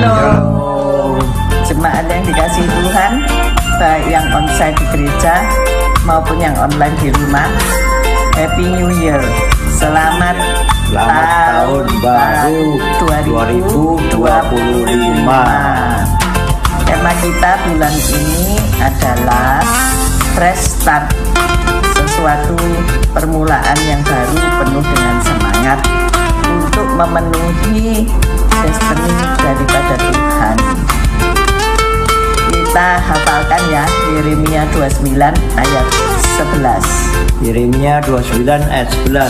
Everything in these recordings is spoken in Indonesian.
Shalom. Jemaat yang dikasihi Tuhan, baik yang onsite di gereja maupun yang online di rumah, Happy New Year. Selamat tahun baru 2025. Tema kita bulan ini adalah fresh start, sesuatu permulaan yang baru penuh dengan semangat untuk memenuhi destiny daripada Tuhan. Kita hafalkan ya, Yeremia 29 ayat 11. Yeremia 29 ayat 11.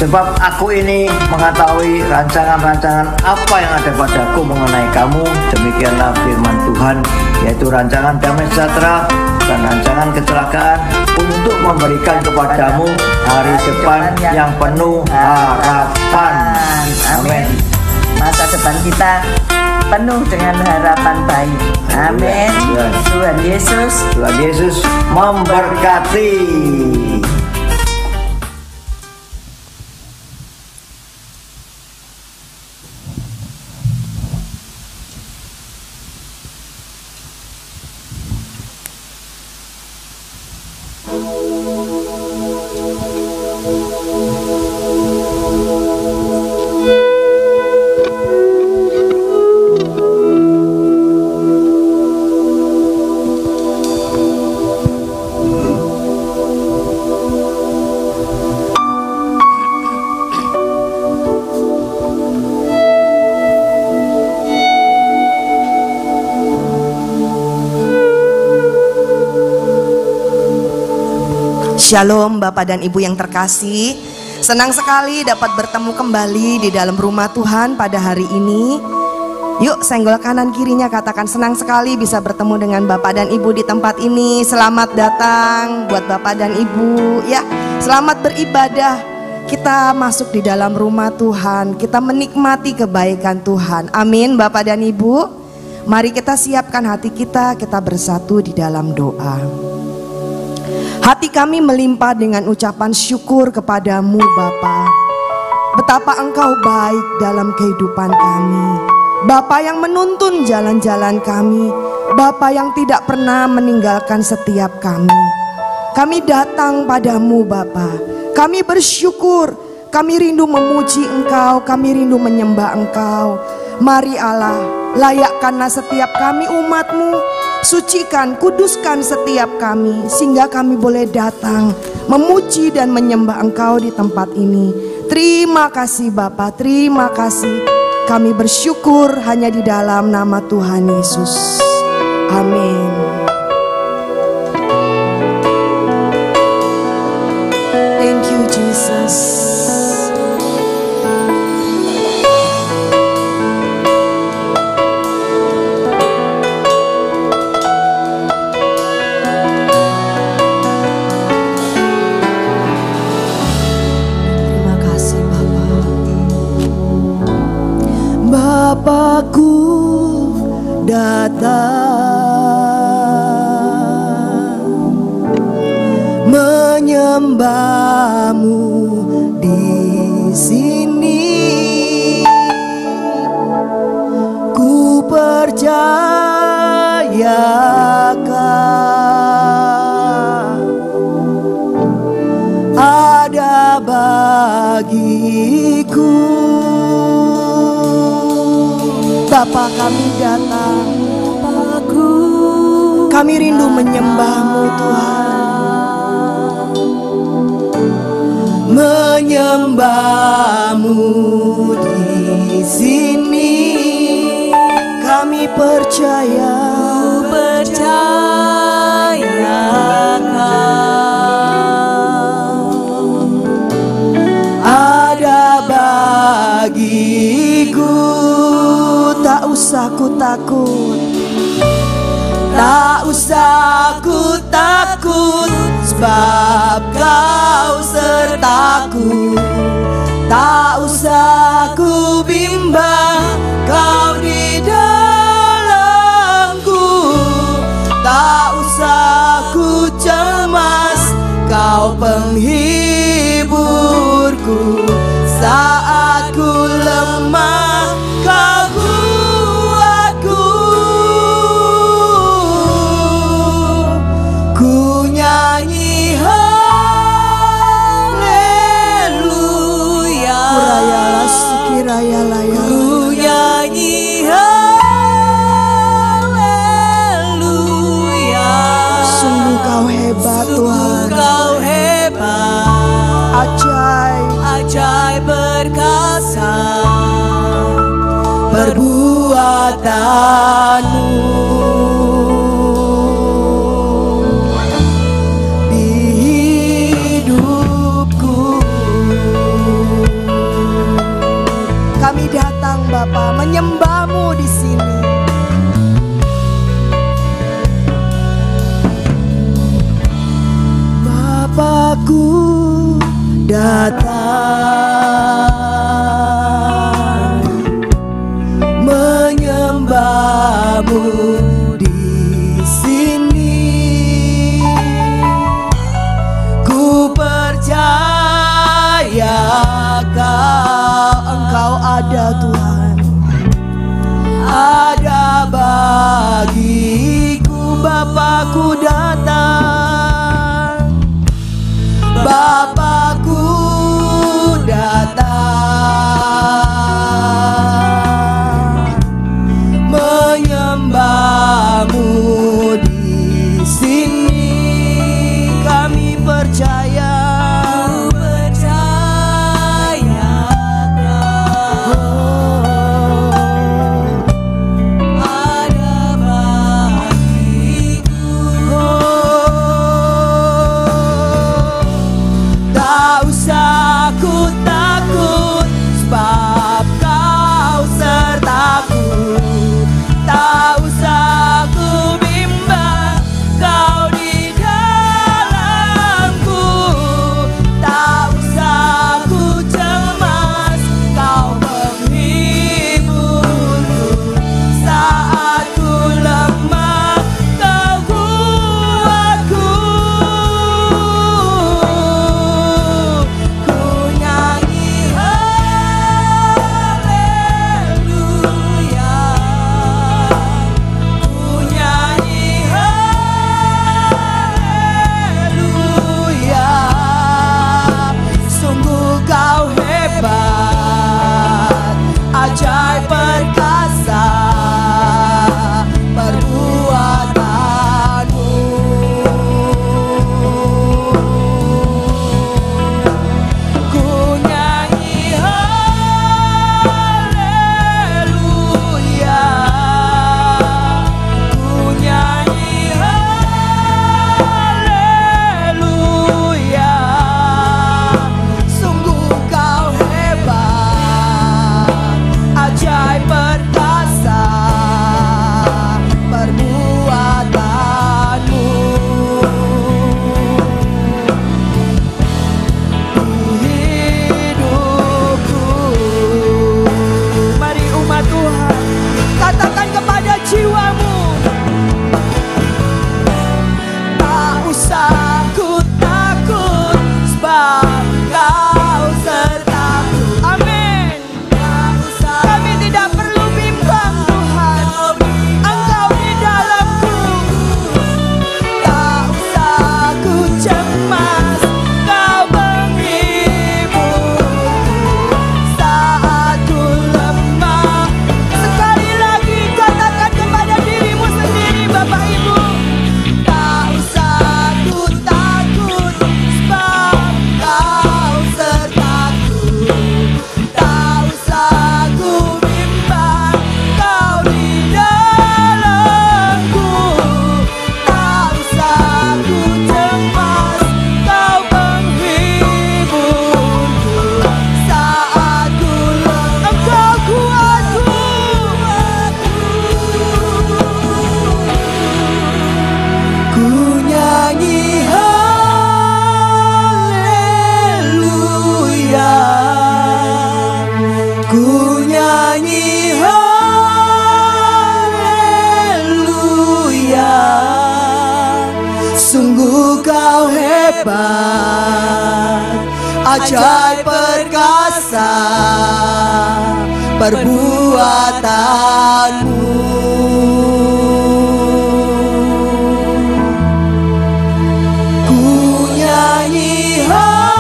Sebab aku ini mengetahui rancangan-rancangan apa yang ada padaku mengenai kamu, demikianlah firman Tuhan, yaitu rancangan damai sejahtera dan rancangan kecelakaan, untuk memberikan kepadamu hari depan yang penuh harapan. Amin. Masa depan kita penuh dengan harapan baik. Amin. Tuhan Yesus memberkati. Shalom Bapak dan Ibu yang terkasih. Senang sekali dapat bertemu kembali di dalam rumah Tuhan pada hari ini. Yuk senggol kanan kirinya, katakan senang sekali bisa bertemu dengan Bapak dan Ibu di tempat ini. Selamat datang buat Bapak dan Ibu ya. Selamat beribadah. Kita masuk di dalam rumah Tuhan, kita menikmati kebaikan Tuhan. Amin Bapak dan Ibu. Mari kita siapkan hati kita bersatu di dalam doa. Hati kami melimpah dengan ucapan syukur kepadamu Bapa. Betapa Engkau baik dalam kehidupan kami. Bapa yang menuntun jalan-jalan kami. Bapa yang tidak pernah meninggalkan setiap kami. Kami datang padamu Bapa. Kami bersyukur. Kami rindu memuji Engkau. Kami rindu menyembah Engkau. Mari Allah, layakkanlah setiap kami umat-Mu. Sucikan, kuduskan setiap kami, sehingga kami boleh datang memuji dan menyembah Engkau di tempat ini. Terima kasih Bapa, terima kasih. Kami bersyukur hanya di dalam nama Tuhan Yesus. Amin. Thank you Jesus. Bapakku datang menyembahmu di sini. Ku percayakan ada bagiku. Bapa kami datang, Bapakku, kami rindu menyembah-Mu Tuhan. Menyembah-Mu di sini, kami percayakan ada bagiku. Tak usah ku takut, tak usah ku takut, sebab Kau sertaku. Tak usah ku bimbang, Kau di dalamku. Tak usah ku cemas, Kau penghiburku. Saat ku lemah, Kau perbuatanmu di hidupku. Kami datang Bapa menyembah-Mu di sini. Bapakku datang menyembah-Mu di sini. Ku percaya Engkau ada Tuhan, ada bagiku. Bapakku datang, Bapakku datang menyembah-Mu di sini. Kami percaya, ajaib perkasa perbuatanmu. Ku nyanyi haleluya, ku nyanyi haleluya. Sungguh Kau hebat, ajaib perkasa perbuatanmu di hidupku. Mari umat Tuhan, katakan kepada jiwamu, tak usah ku takut, sebab Kau sertaku. Amin. Kami tidak perlu bimbang Tuhan, Engkau di dalamku. Tak usah ku cemas, Kau menghiburku saat ku lemah. Sekali lagi katakan kepada dirimu sendiri Bapak Ibu, tak usah ku takut, sebab Kau sertaku. Tak usah ku bimbang, Kau di dalamku. Tak usah ku cemas, Kau menghiburku saat ku lemah. Engkau kuatku. Ku nyanyi haleluya, ku nyanyi haleluya. Sungguh Kau hebat, ajaib perkasa perbuatanmu. Ku nyanyi haleluya,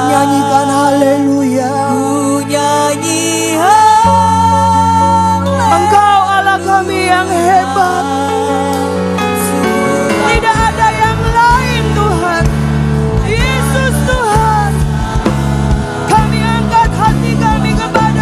nyanyikan haleluya. Ku nyanyi haleluya. Engkau Allah kami yang hebat, tidak ada yang lain Tuhan. Yesus Tuhan, kami angkat hati kami kepada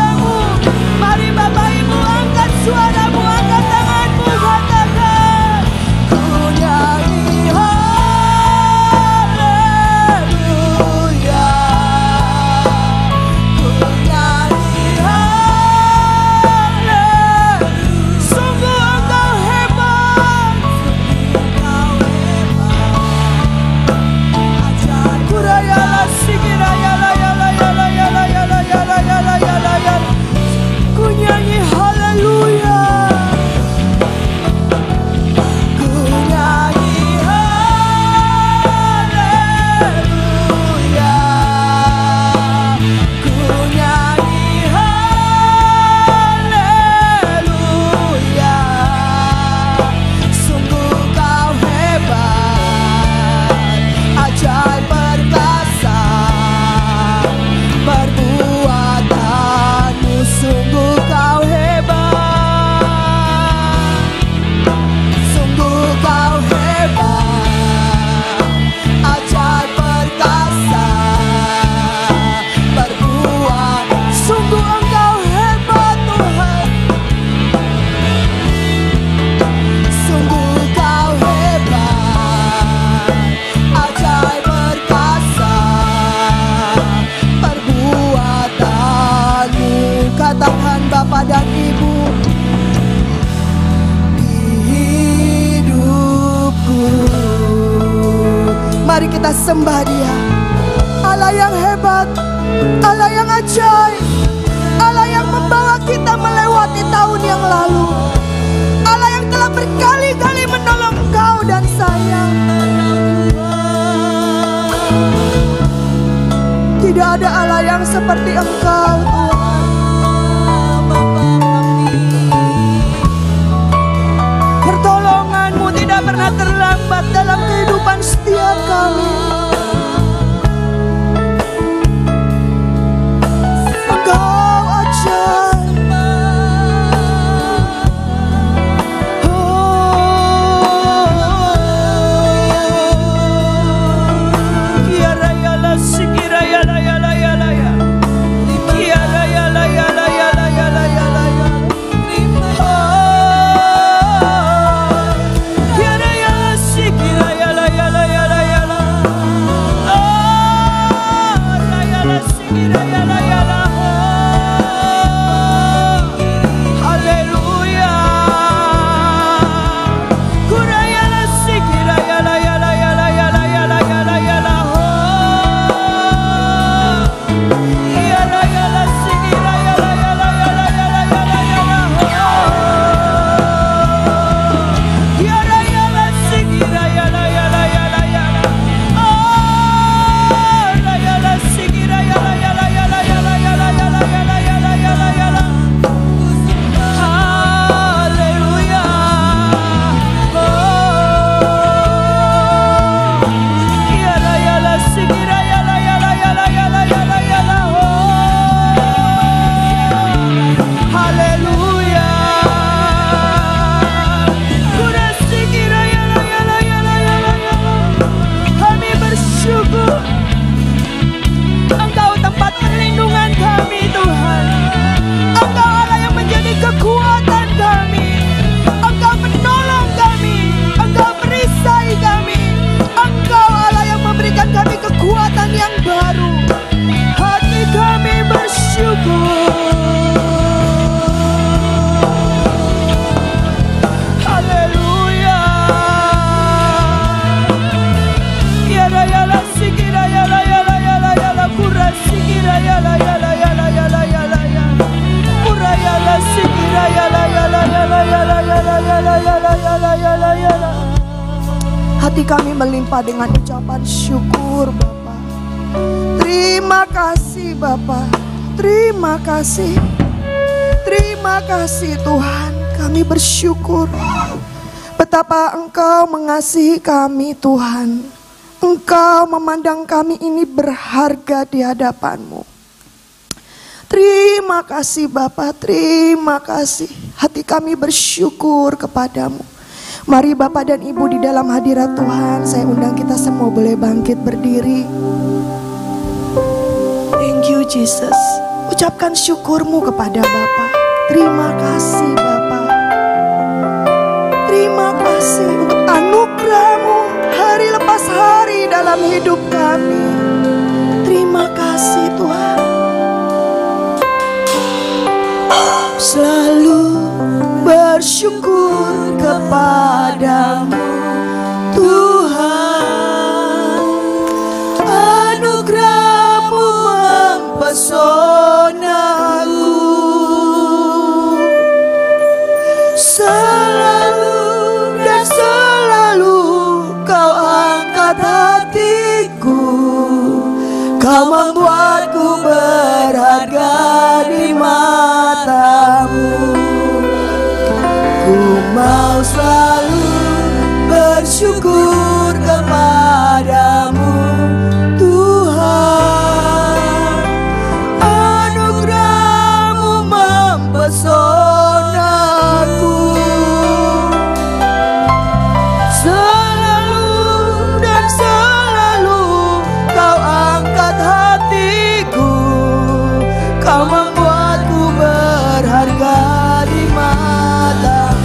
Mari kita sembah Dia. Allah yang hebat, Allah yang ajaib, Allah yang membawa kita melewati tahun yang lalu, Allah yang telah berkali-kali menolong engkau dan saya. Tidak ada Allah yang seperti engkau, Tuhan. Pertolongan-Mu tidak pernah terlambat dalam kehidupan setiap kami. Engkau ajaib. Hati kami melimpah dengan ucapan syukur, Bapa. Terima kasih, Bapa. Terima kasih. Terima kasih, Tuhan. Kami bersyukur betapa Engkau mengasihi kami, Tuhan. Engkau memandang kami ini berharga di hadapan-Mu. Terima kasih, Bapa. Terima kasih. Hati kami bersyukur kepadamu. Mari Bapak dan Ibu di dalam hadirat Tuhan, saya undang kita semua boleh bangkit berdiri. Thank you Jesus. Ucapkan syukurmu kepada Bapa. Terima kasih Bapa. Terima kasih untuk anugerah-Mu hari lepas hari dalam hidup kami. Terima kasih Tuhan. Selalu bersyukur kepadamu Tuhan, anugerah-Mu mempesonaku, selalu dan selalu Kau angkat hatiku, Kau membuatku berharga di mata-Mu. Ku mau selalu bersyukur kepadamu Tuhan, anugerah-Mu mempesonaku, selalu dan selalu Kau angkat hatiku, Kau membuatku berharga di mata-Mu.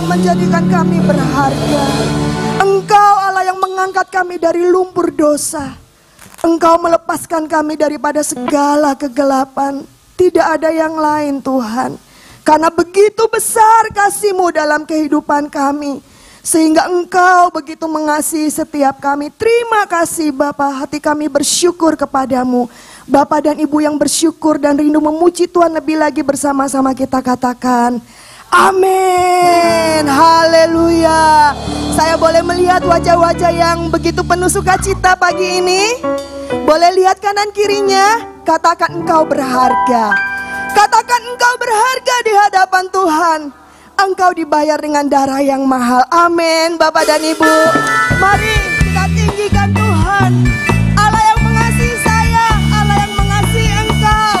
menjadikan kami berharga. Engkau Allah yang mengangkat kami dari lumpur dosa. Engkau melepaskan kami daripada segala kegelapan. Tidak ada yang lain Tuhan. Karena begitu besar kasih-Mu dalam kehidupan kami. Sehingga Engkau begitu mengasihi setiap kami. Terima kasih Bapa, hati kami bersyukur kepadamu. Bapa dan Ibu yang bersyukur dan rindu memuji Tuhan lebih lagi bersama-sama kita katakan amin. Haleluya. Saya boleh melihat wajah-wajah yang begitu penuh sukacita pagi ini. Boleh lihat kanan kirinya. Katakan engkau berharga. Katakan engkau berharga di hadapan Tuhan. Engkau dibayar dengan darah yang mahal. Amin. Bapak dan Ibu, mari kita tinggikan Tuhan. Allah yang mengasihi saya, Allah yang mengasihi engkau.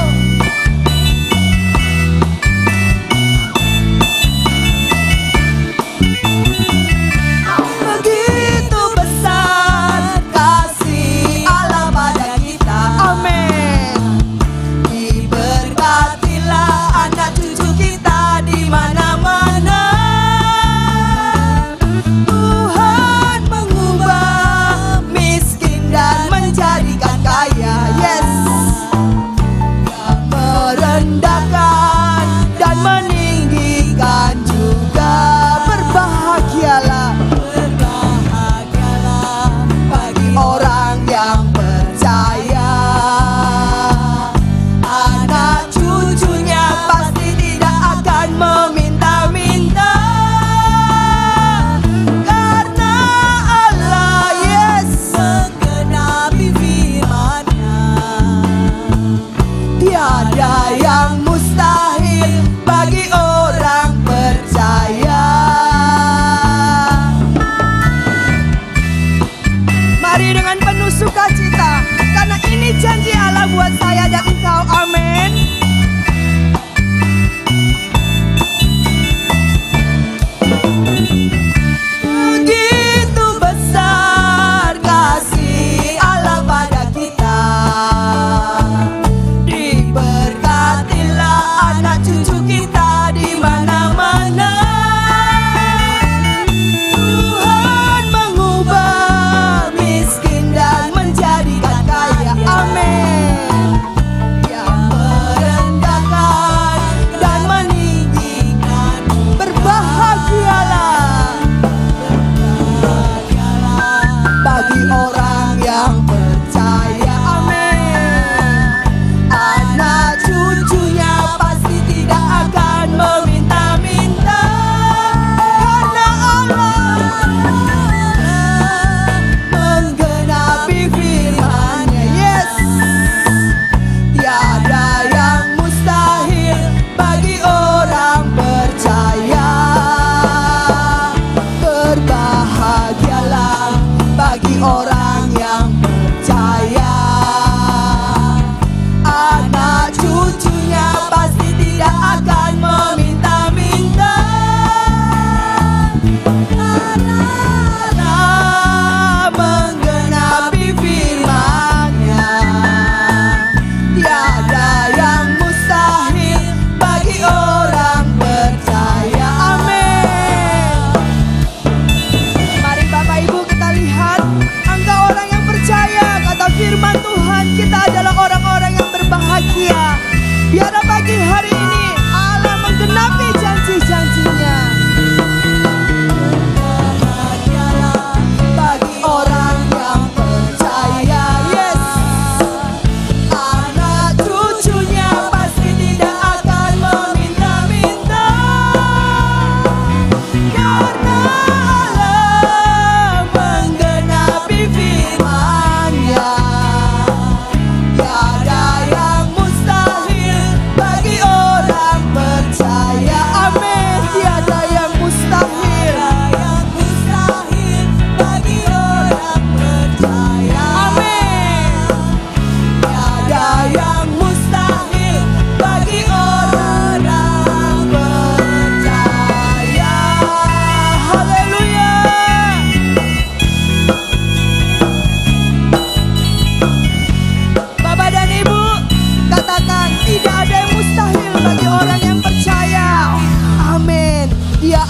Begitu besar kasih Allah pada kita. Amin. Diberkatilah anak cucu kita di mana-mana. Tuhan mengubah miskin dan menjadikan kaya. Yes. Yang merendahkan dan meninggikan juga. Berbahagialah, berbahagialah bagi orang yang percaya. Anak cucunya pasti tidak akan meminta-minta. Karena Allah, yes, menggenapi firman-Nya. Tiada yang mustahil bagi orang percaya. Mari dengan penuh sukacita, karena ini janji Allah buat saya dan engkau. Amin. Begitu besar kasih Allah pada kita. Diberkatilah anak cucu kita di mana-mana. Tuhan mengubah miskin dan menjadikan kaya. Amin. Yang merendahkan dan meninggikan. Berbahagialah, berbahagialah bagi orang yang percaya. Amin. Anak cucunya pasti tidak akan meminta-minta. Karena Allah menggenapi firman-Nya. Yes. Tiada yang mustahil bagi orang percaya.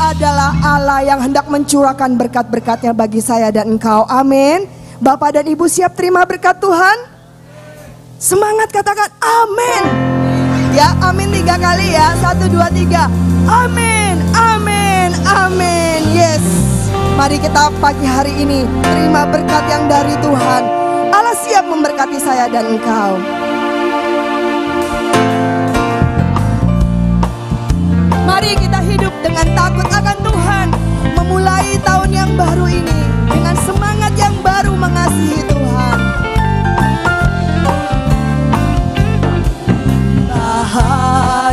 adalah Allah yang hendak mencurahkan berkat-berkatnya bagi saya dan engkau. Amin. Bapak dan Ibu siap terima berkat Tuhan? Semangat katakan amin. Ya, amin 3 kali ya. 1, 2, 3. Amin, amin, amin. Yes. Mari kita pagi hari ini terima berkat yang dari Tuhan. Allah siap memberkati saya dan engkau. Mari kita hidup dengan takut akan Tuhan, memulai tahun yang baru ini dengan semangat yang baru mengasihi Tuhan.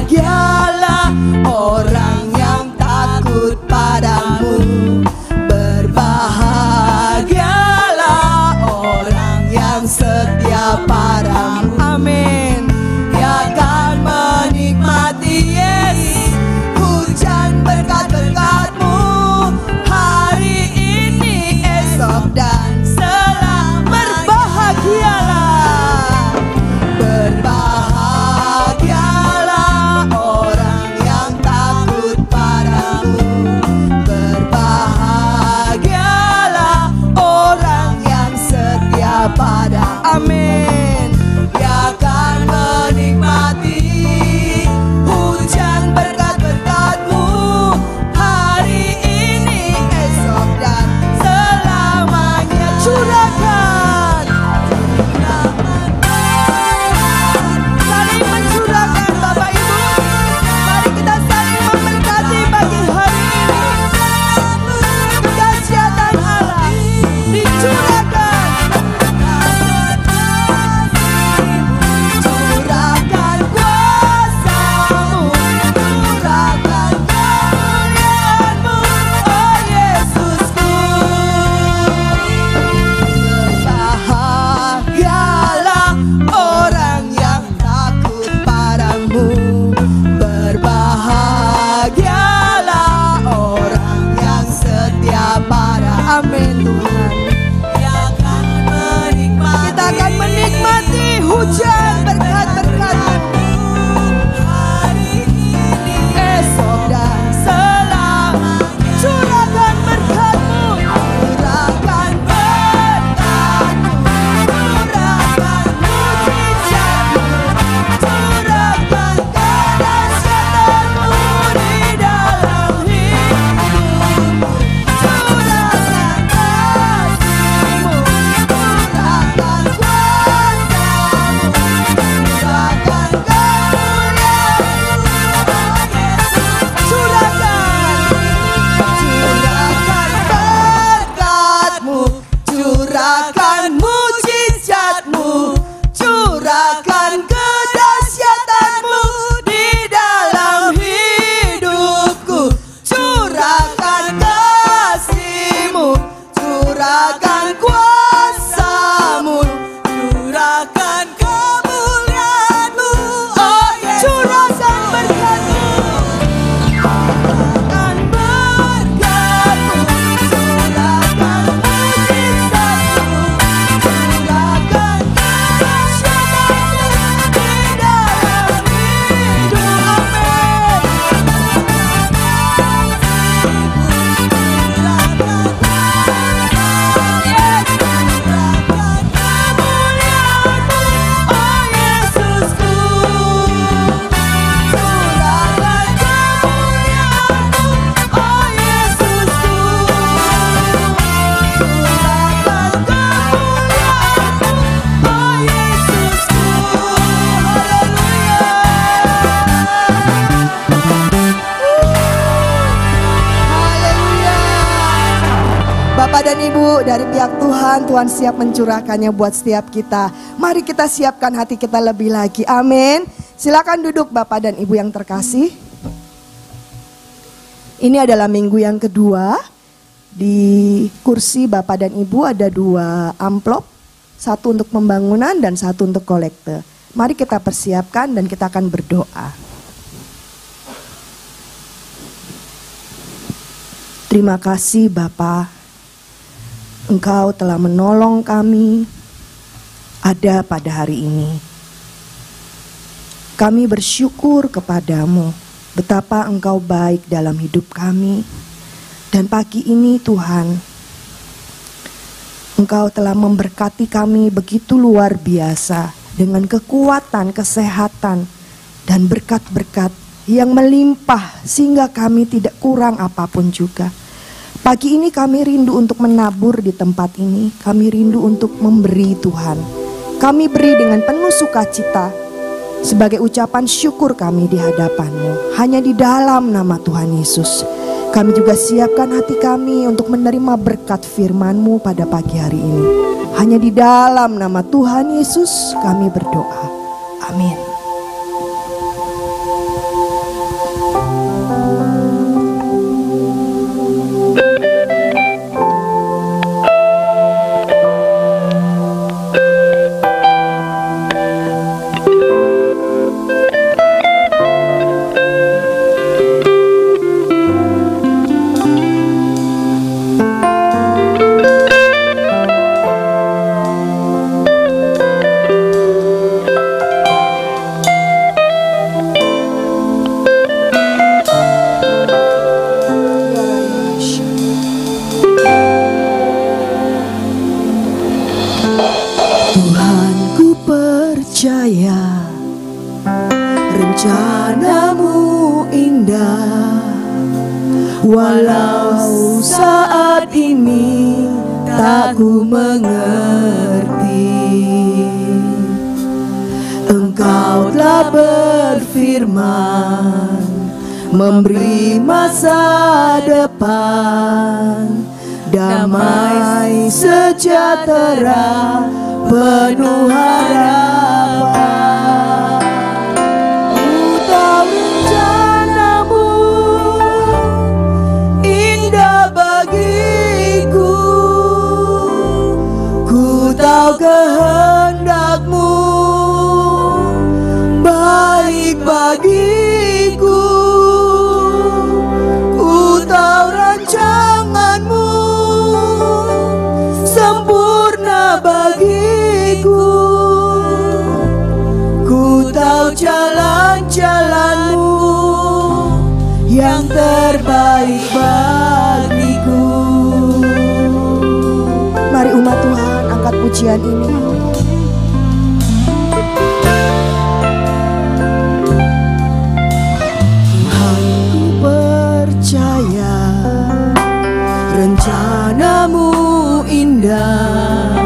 Bahagialah orang yang takut padamu, berbahagialah orang yang setia padamu. Amin. Dia akan menikmati hujan berkat-berkat-Mu hari ini, esok dan selamanya. Berbahagialah, berbahagialah orang yang takut padamu, berbahagialah orang yang setia pada. Amin. Dia akan menikmati hujan berkat-berkat-Mu hari ini, esok dan selamanya. Curahkan, saling mencurahkan Bapak Ibu. Mari kita saling memberkati pagi hari ini. Kedahsyatan Allah dicurahkan. Curahkan kuasa-Mu, curahkan kemuliaan-Mu, oh Yesusku. Berbahagialah orang yang takut padamu, berbahagialah orang yang setia pada. Amin Tuhan. Kita akan menikmati hujan berkat-berkat-Mu hari ini, esok dan selamanya. Curahkan berkat-Mu, curahkan berkat-Mu, curahkan mujizat-Mu, curahkan kedahsyatan-Mu di dalam hidupku. Curahkan kasih-Mu, curahkan kuasa-Mu, curahkan kemuliaan-Mu, curahkan berkat-Mu, curahkan mujizat-Mu, curahkan kedahsyatan-Mu di dalam hidupku. Curahkan kasih-Mu, curahkan kuasa-Mu, curahkan kemuliaan-Mu, oh Yesus. Curahkan berkat-Mu, curahkan berkat-Mu, curahkan mujizat-Mu, curahkan kedahsyatan-Mu di dalam hidup. Bapak dan Ibu, dari pihak Tuhan, Tuhan siap mencurahkannya buat setiap kita. Mari kita siapkan hati kita lebih lagi. Amin. Silakan duduk Bapak dan Ibu yang terkasih. Ini adalah minggu yang kedua. Di kursi Bapak dan Ibu ada 2 amplop. Satu untuk pembangunan dan satu untuk kolekte. Mari kita persiapkan dan kita akan berdoa. Terima kasih Bapa. Engkau telah menolong kami ada pada hari ini. Kami bersyukur kepadamu betapa Engkau baik dalam hidup kami. Dan pagi ini Tuhan, Engkau telah memberkati kami begitu luar biasa dengan kekuatan, kesehatan, dan berkat-berkat yang melimpah sehingga kami tidak kurang apapun juga. Pagi ini kami rindu untuk menabur di tempat ini. Kami rindu untuk memberi Tuhan. Kami beri dengan penuh sukacita sebagai ucapan syukur kami di hadapan-Mu. Hanya di dalam nama Tuhan Yesus. Kami juga siapkan hati kami untuk menerima berkat firman-Mu pada pagi hari ini. Hanya di dalam nama Tuhan Yesus kami berdoa. Amin. Rencana-Mu indah, walau saat ini tak ku mengerti. Engkau telah berfirman, memberi masa depan, damai sejahtera, penuh harapan. Kehendak-Mu baik bagiku, ku tahu rancangan-Mu sempurna bagiku, ku tahu jalan-jalan-Mu yang terbaik bagiku. Mari umat Tuhan angkat pujian ini. Tuhan, ku percaya rencana-Mu indah,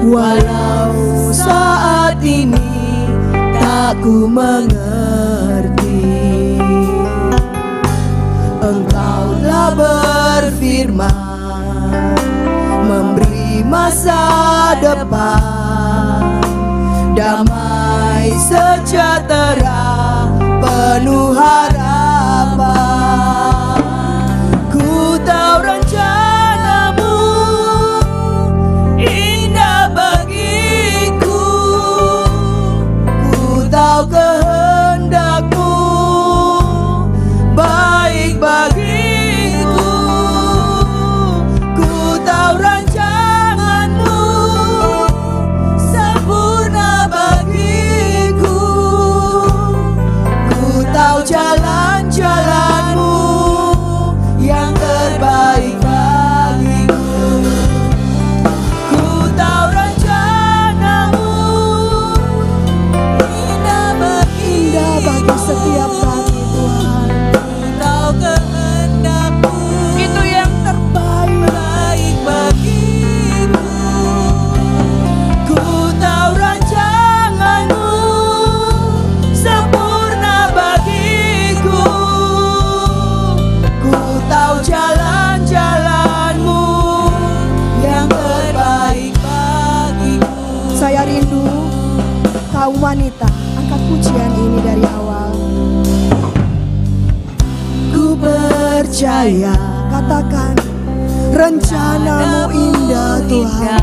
walau saat ini tak ku mengerti. Engkau telah berfirman, memberi masa depan, damai sejahtera, penuh harapan. Ku tahu rencana-Mu indah bagiku, ku tahu kehendak-Mu baik bagiku, ku tahu rancangan-Mu sempurna bagiku, ku tahu jalan-jalan-Mu yang terbaik bagiku, ku tahu rencana-Mu indah bagi setiap kami Tuhan, ku tahu kehendak-Mu itu yang terbaik bagiku, ku tahu rancangan-Mu sempurna bagiku, ku tahu jalan-jalan-Mu yang terbaik bagiku. Saya rindu kaum wanita angkat pujian ini dari awal. Ku percaya, katakan, rencana-Mu indah Tuhan,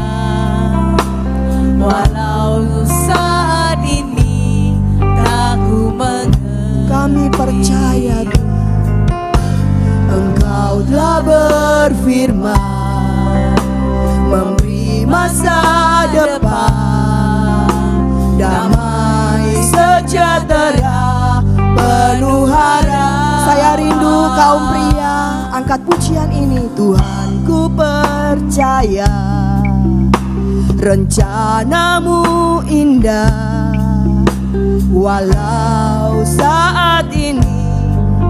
walau saat ini tak ku mengerti. Kami percaya Tuhan, Engkau telah berfirman, memberi masa depan, damai sejahtera, penuh harapan. Saya rindu kaum pria angkat berkat pujian ini. Tuhan, ku percaya rencanamu indah, walau saat ini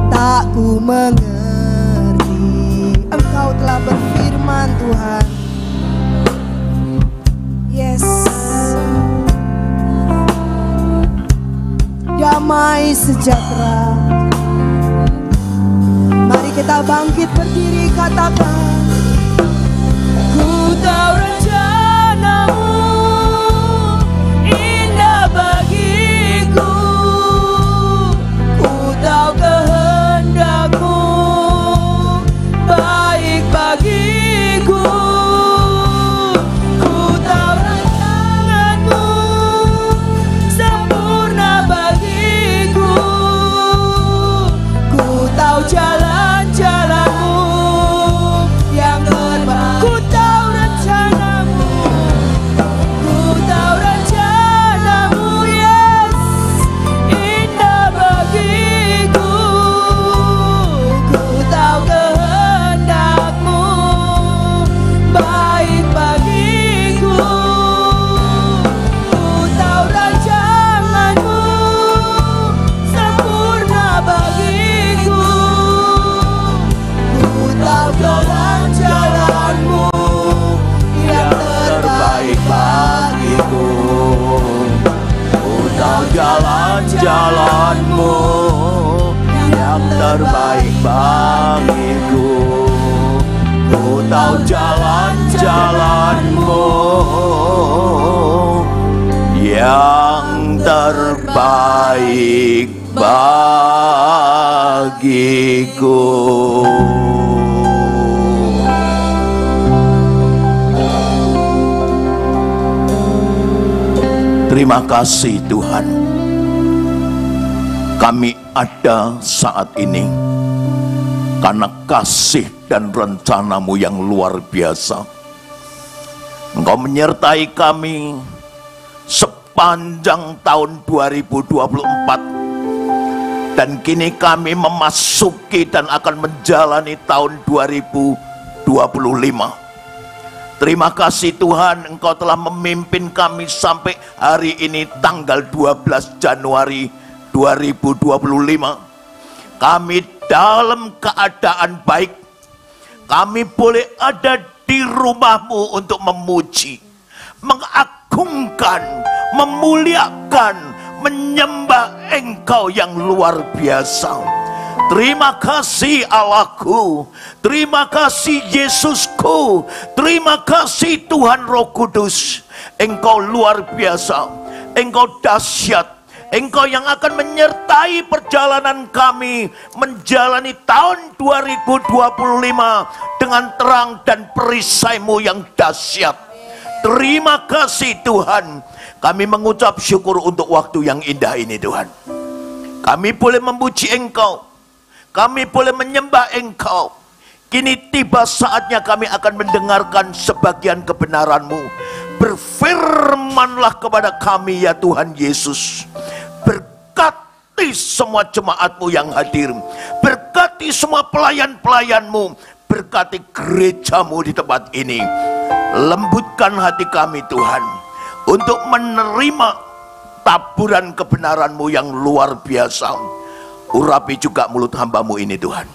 tak ku mengerti. Engkau telah berfirman Tuhan. Yes. Damai sejahtera. Mari kita bangkit berdiri, katakan, ku tahu rencanamu indah bagiku, ku tahu kehendakmu baik bagiku, ku tahu rancanganmu sempurna bagiku, ku tahu jalan-jalanmu yang terbaik. Ku tahu rencanamu, ku tahu rencanamu, yes, indah bagiku, ku tahu kehendakmu baik bagiku, ku tahu rancanganmu sempurna bagiku, ku tahu jalan-jalanmu yang terbaik bagiku, Ku tahu jalan-jalanmu yang terbaik bagiku. Ku tahu jalan-jalanmu yang terbaik bagiku. Terima kasih Tuhan, kami ada saat ini karena kasih dan rencanamu yang luar biasa. Engkau menyertai kami sepanjang tahun 2024, dan kini kami memasuki dan akan menjalani tahun 2025. Terima kasih Tuhan, Engkau telah memimpin kami sampai hari ini tanggal 12 Januari 2025. Kami dalam keadaan baik. Kami boleh ada di rumah-Mu untuk memuji, mengagungkan, memuliakan, menyembah Engkau yang luar biasa. Terima kasih Allahku, terima kasih Yesusku, terima kasih Tuhan Roh Kudus. Engkau luar biasa, Engkau dahsyat, Engkau yang akan menyertai perjalanan kami menjalani tahun 2025 dengan terang dan perisai-Mu yang dahsyat. Terima kasih Tuhan, kami mengucap syukur untuk waktu yang indah ini Tuhan. Kami boleh memuji Engkau, kami boleh menyembah Engkau. Kini tiba saatnya kami akan mendengarkan sebagian kebenaran-Mu. Berfirmanlah kepada kami ya Tuhan Yesus. Berkati semua jemaat-Mu yang hadir. Berkati semua pelayan-pelayan-Mu. Berkati gereja-Mu di tempat ini. Lembutkan hati kami Tuhan, untuk menerima taburan kebenaran-Mu yang luar biasa. Urapi juga mulut hamba-Mu ini Tuhan.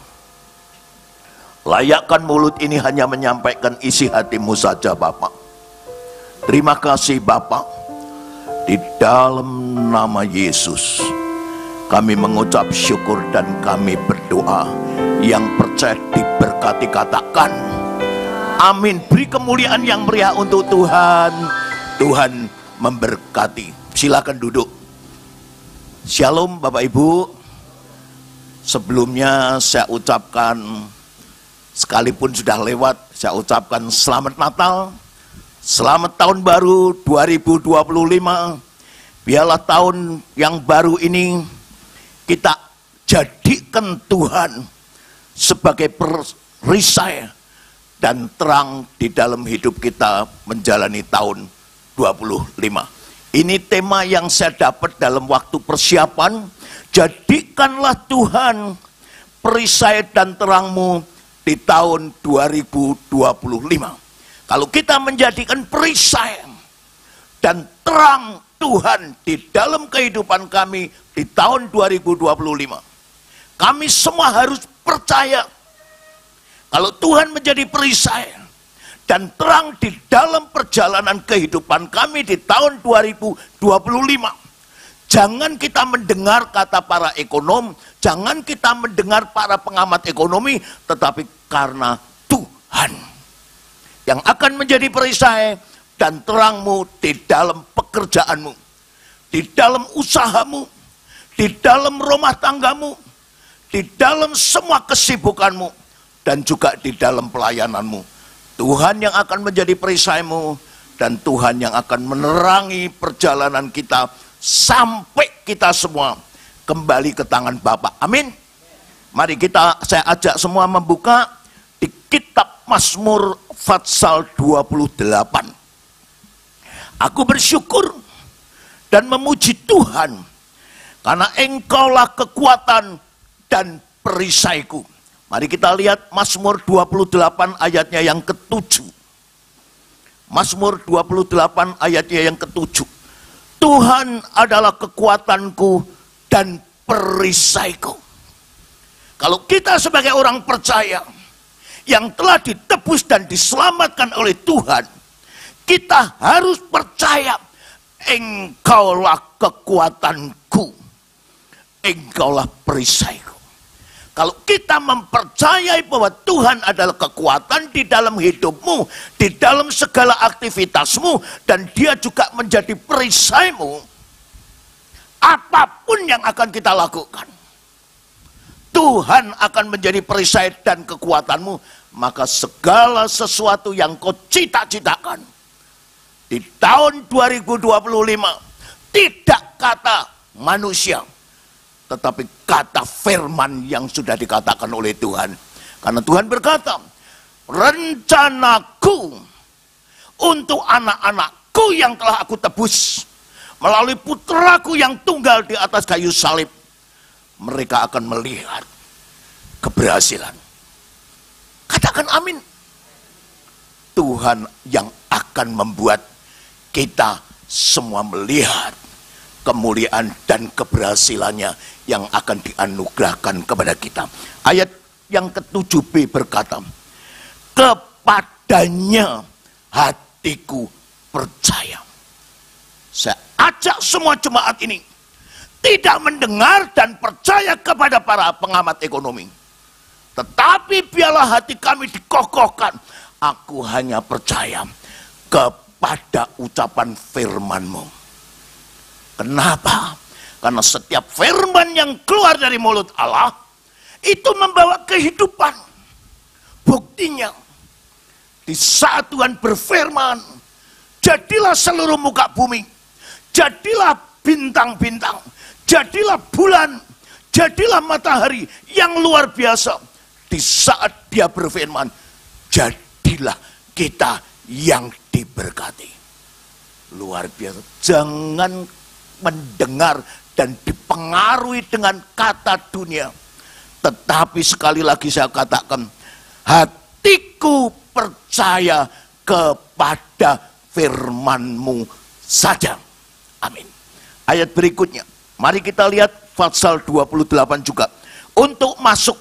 Layakkan mulut ini hanya menyampaikan isi hati-Mu saja Bapa. Terima kasih Bapa. Di dalam nama Yesus kami mengucap syukur dan kami berdoa. Yang percaya diberkati katakan amin. Beri kemuliaan yang meriah untuk Tuhan. Tuhan memberkati. Silakan duduk. Shalom Bapak Ibu. Sebelumnya saya ucapkan, sekalipun sudah lewat, saya ucapkan selamat Natal, selamat tahun baru 2025. Biarlah tahun yang baru ini kita jadikan Tuhan sebagai perisai dan terang di dalam hidup kita menjalani tahun 25. Ini tema yang saya dapat dalam waktu persiapan. Jadikanlah Tuhan perisai dan terang-Mu di di tahun 2025. Kalau kita menjadikan perisai dan terang Tuhan di dalam kehidupan kami di tahun 2025, kami semua harus percaya kalau Tuhan menjadi perisai dan terang di dalam perjalanan kehidupan kami di tahun 2025. Jangan kita mendengar kata para ekonom, jangan kita mendengar para pengamat ekonomi, tetapi karena Tuhan yang akan menjadi perisai dan terangmu di dalam pekerjaanmu, di dalam usahamu, di dalam rumah tanggamu, di dalam semua kesibukanmu, dan juga di dalam pelayananmu. Tuhan yang akan menjadi perisaimu, dan Tuhan yang akan menerangi perjalanan kita sampai kita semua kembali ke tangan Bapa. Amin. Mari saya ajak semua membuka di kitab Mazmur pasal 28. Aku bersyukur dan memuji Tuhan karena Engkaulah kekuatan dan perisaiku. Mari kita lihat Mazmur 28 ayatnya yang ke-7. Mazmur 28 ayatnya yang ke-7. Tuhan adalah kekuatanku dan perisaiku. Kalau kita sebagai orang percaya yang telah ditebus dan diselamatkan oleh Tuhan, kita harus percaya Engkaulah kekuatanku, Engkaulah perisaiku. Kalau kita mempercayai bahwa Tuhan adalah kekuatan di dalam hidupmu, di dalam segala aktivitasmu, dan Dia juga menjadi perisaimu, apapun yang akan kita lakukan, Tuhan akan menjadi perisai dan kekuatanmu. Maka segala sesuatu yang kau cita-citakan di tahun 2025, tidak kata manusia, tetapi kata firman yang sudah dikatakan oleh Tuhan. Karena Tuhan berkata, rencanaku untuk anak-anakku yang telah aku tebus melalui putraku yang tunggal di atas kayu salib, mereka akan melihat keberhasilan. Katakan amin. Tuhan yang akan membuat kita semua melihat kemuliaan dan keberhasilannya yang akan dianugerahkan kepada kita. Ayat yang ke-7b berkata, kepadanya hatiku percaya. Saya ajak semua jemaat ini tidak mendengar dan percaya kepada para pengamat ekonomi, tetapi biarlah hati kami dikokohkan. Aku hanya percaya kepada ucapan firman-Mu. Kenapa? Karena setiap firman yang keluar dari mulut Allah itu membawa kehidupan. Buktinya, di saat Tuhan berfirman, jadilah seluruh muka bumi, jadilah bintang-bintang, jadilah bulan, jadilah matahari yang luar biasa. Di saat Dia berfirman, jadilah kita yang diberkati. Luar biasa. Jangan mendengar dan dipengaruhi dengan kata dunia. Tetapi sekali lagi saya katakan, hatiku percaya kepada firman-Mu saja. Amin. Ayat berikutnya, mari kita lihat pasal 28 juga. Untuk masuk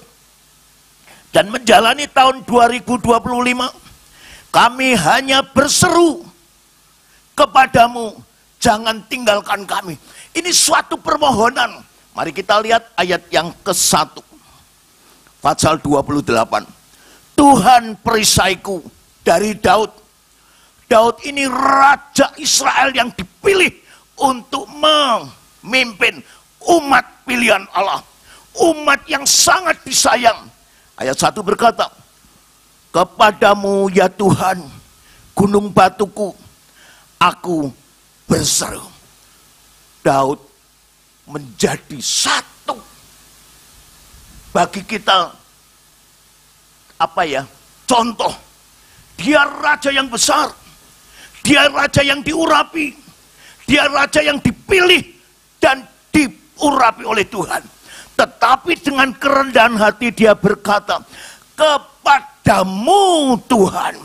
dan menjalani tahun 2025, kami hanya berseru kepadamu, jangan tinggalkan kami. Ini suatu permohonan. Mari kita lihat ayat yang ke-1. Pasal 28. Tuhan perisaiku dari Daud. Daud ini raja Israel yang dipilih untuk memimpin umat pilihan Allah. Umat yang sangat disayang. Ayat 1 berkata, kepadamu ya Tuhan, gunung batuku, aku berseru. Daud menjadi satu bagi kita, contoh. Dia raja yang besar, dia raja yang diurapi, dia raja yang dipilih dan diurapi oleh Tuhan. Tetapi dengan kerendahan hati dia berkata, kepadamu Tuhan,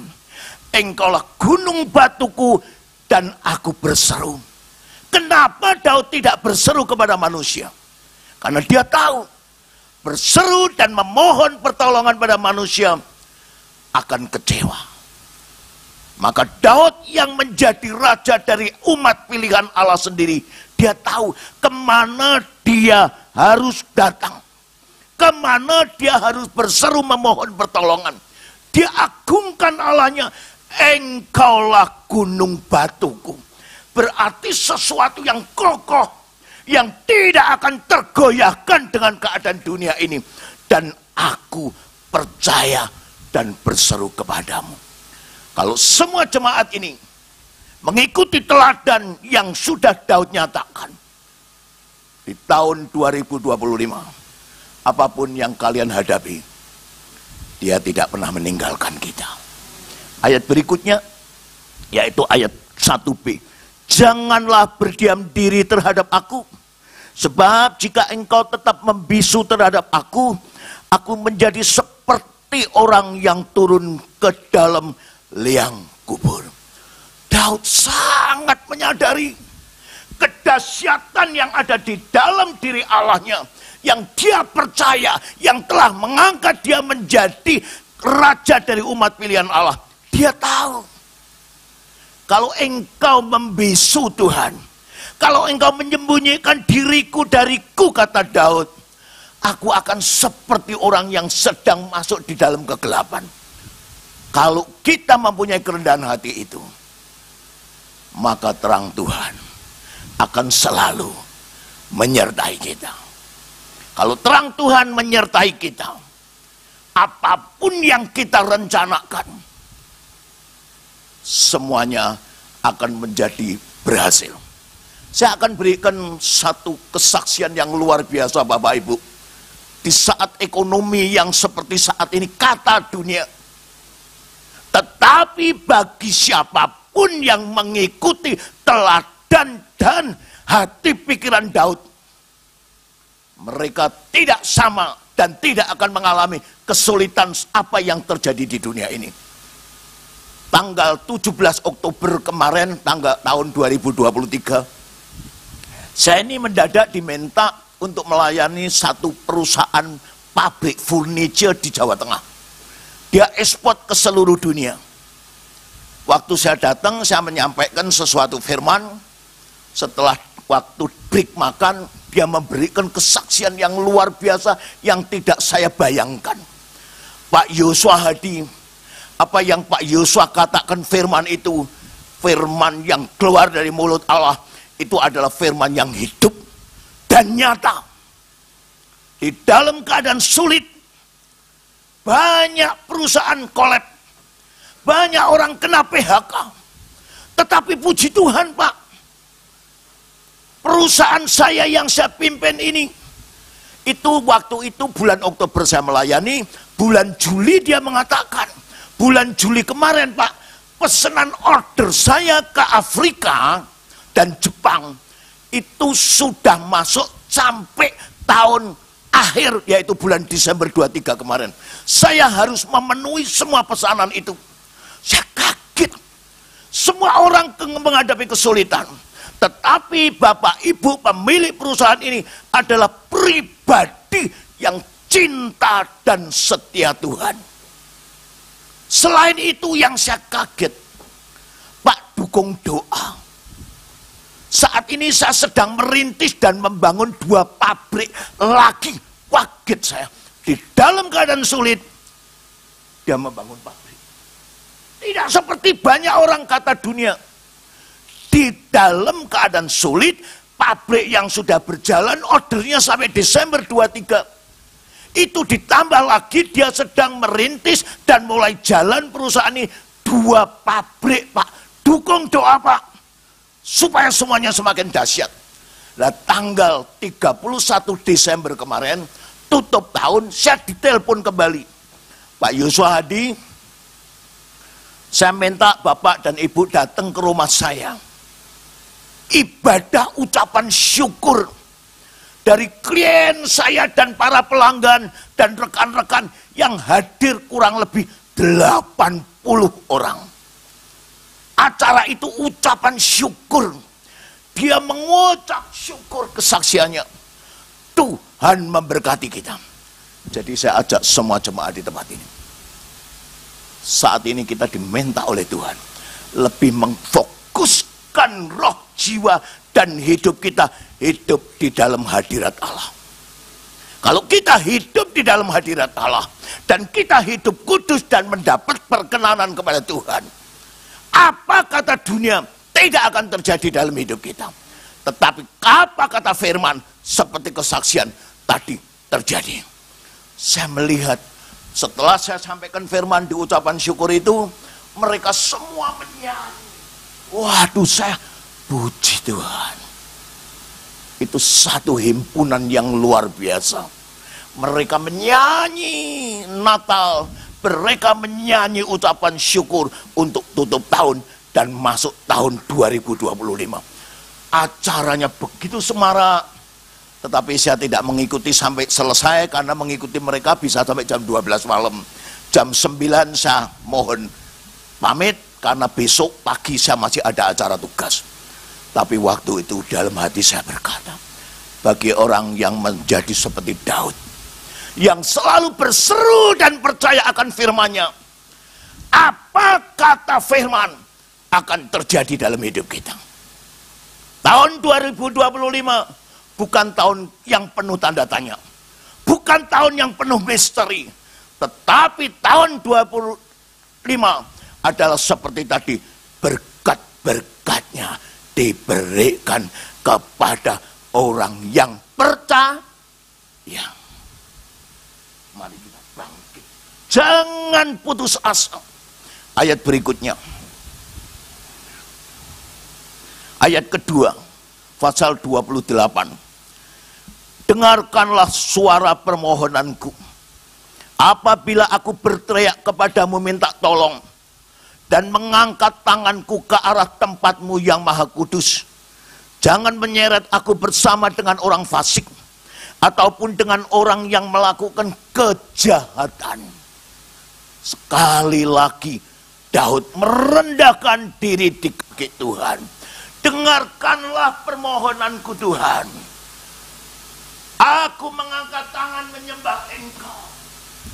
Engkaulah gunung batuku dan aku berseru. Kenapa Daud tidak berseru kepada manusia? Karena dia tahu berseru dan memohon pertolongan pada manusia akan kecewa. Maka Daud yang menjadi raja dari umat pilihan Allah sendiri, dia tahu kemana dia harus datang, kemana dia harus berseru memohon pertolongan. Dia agungkan Allahnya, Engkaulah gunung batuku. Berarti sesuatu yang kokoh, yang tidak akan tergoyahkan dengan keadaan dunia ini. Dan aku percaya dan berseru kepadamu. Kalau semua jemaat ini mengikuti teladan yang sudah Daud nyatakan, di tahun 2025, apapun yang kalian hadapi, dia tidak pernah meninggalkan kita. Ayat berikutnya, yaitu ayat 1b. Janganlah berdiam diri terhadap aku, sebab jika engkau tetap membisu terhadap aku menjadi seperti orang yang turun ke dalam liang kubur. Daud sangat menyadari kedahsyatan yang ada di dalam diri Allahnya, yang dia percaya, yang telah mengangkat dia menjadi raja dari umat pilihan Allah. Dia tahu kalau engkau membisu Tuhan, kalau engkau menyembunyikan diriku dariku, kata Daud, aku akan seperti orang yang sedang masuk di dalam kegelapan. Kalau kita mempunyai kerendahan hati itu, maka terang Tuhan akan selalu menyertai kita. Kalau terang Tuhan menyertai kita, apapun yang kita rencanakan, semuanya akan menjadi berhasil. Saya akan berikan satu kesaksian yang luar biasa, Bapak Ibu. Di saat ekonomi yang seperti saat ini, kata dunia. Tetapi bagi siapapun yang mengikuti teladan dan hati pikiran Daud, mereka tidak sama dan tidak akan mengalami kesulitan apa yang terjadi di dunia ini. Tanggal 17 Oktober kemarin, tahun 2023, saya ini mendadak diminta untuk melayani satu perusahaan pabrik furniture di Jawa Tengah. Dia ekspor ke seluruh dunia. Waktu saya datang, saya menyampaikan sesuatu firman. Setelah waktu break makan, dia memberikan kesaksian yang luar biasa yang tidak saya bayangkan. Pak Yosua Hadi, apa yang Pak Yosua katakan firman itu, firman yang keluar dari mulut Allah, itu adalah firman yang hidup dan nyata. Di dalam keadaan sulit, banyak perusahaan kolab, banyak orang kena PHK. Tetapi puji Tuhan Pak, perusahaan saya yang saya pimpin ini, itu waktu itu bulan Oktober saya melayani, bulan Juli dia mengatakan, bulan Juli kemarin Pak, pesanan order saya ke Afrika dan Jepang itu sudah masuk sampai tahun akhir, yaitu bulan Desember 23 kemarin. Saya harus memenuhi semua pesanan itu. Saya kaget. Semua orang menghadapi kesulitan. Tetapi Bapak Ibu pemilik perusahaan ini adalah pribadi yang cinta dan setia Tuhan. Selain itu yang saya kaget, Pak, dukung doa. Saat ini saya sedang merintis dan membangun 2 pabrik lagi. Kaget saya. Di dalam keadaan sulit, dia membangun pabrik. Tidak seperti banyak orang kata dunia. Di dalam keadaan sulit, pabrik yang sudah berjalan, ordernya sampai Desember 23. Itu ditambah lagi dia sedang merintis dan mulai jalan perusahaan ini 2 pabrik Pak. Dukung doa Pak, supaya semuanya semakin dahsyat. Nah tanggal 31 Desember kemarin, tutup tahun, saya ditelepon kembali. Pak Yosua Hadi, saya minta Bapak dan Ibu datang ke rumah saya. Ibadah ucapan syukur dari klien saya dan para pelanggan dan rekan-rekan yang hadir kurang lebih 80 orang. Acara itu ucapan syukur. Dia mengucap syukur kesaksiannya. Tuhan memberkati kita. Jadi saya ajak semua jemaat di tempat ini. Saat ini kita diminta oleh Tuhan lebih memfokuskan roh, jiwa, dan hidup kita hidup di dalam hadirat Allah. Kalau kita hidup di dalam hadirat Allah dan kita hidup kudus dan mendapat perkenanan kepada Tuhan, apa kata dunia tidak akan terjadi dalam hidup kita. Tetapi apa kata firman seperti kesaksian tadi terjadi. Saya melihat setelah saya sampaikan firman di ucapan syukur itu, mereka semua menyanyi. Waduh, saya puji Tuhan. Itu satu himpunan yang luar biasa. Mereka menyanyi Natal, mereka menyanyi ucapan syukur untuk tutup tahun dan masuk tahun 2025. Acaranya begitu semarak. Tetapi saya tidak mengikuti sampai selesai karena mengikuti mereka bisa sampai jam 12 malam. Jam 9 saya mohon pamit karena besok pagi saya masih ada acara tugas. Tapi waktu itu dalam hati saya berkata, bagi orang yang menjadi seperti Daud, yang selalu berseru dan percaya akan firman-Nya, apa kata firman akan terjadi dalam hidup kita. Tahun 2025 bukan tahun yang penuh tanda tanya. Bukan tahun yang penuh misteri. Tetapi tahun 25 adalah seperti tadi. Berkat-berkatnya diberikan kepada orang yang percaya. Mari kita bangkit. Jangan putus asa. Ayat berikutnya. Ayat kedua. Pasal 28. Dengarkanlah suara permohonanku. Apabila aku berteriak kepadamu minta tolong dan mengangkat tanganku ke arah tempatmu yang maha kudus, jangan menyeret aku bersama dengan orang fasik ataupun dengan orang yang melakukan kejahatan. Sekali lagi Daud merendahkan diri di kaki Tuhan. Dengarkanlah permohonanku Tuhan. Aku mengangkat tangan menyembah Engkau.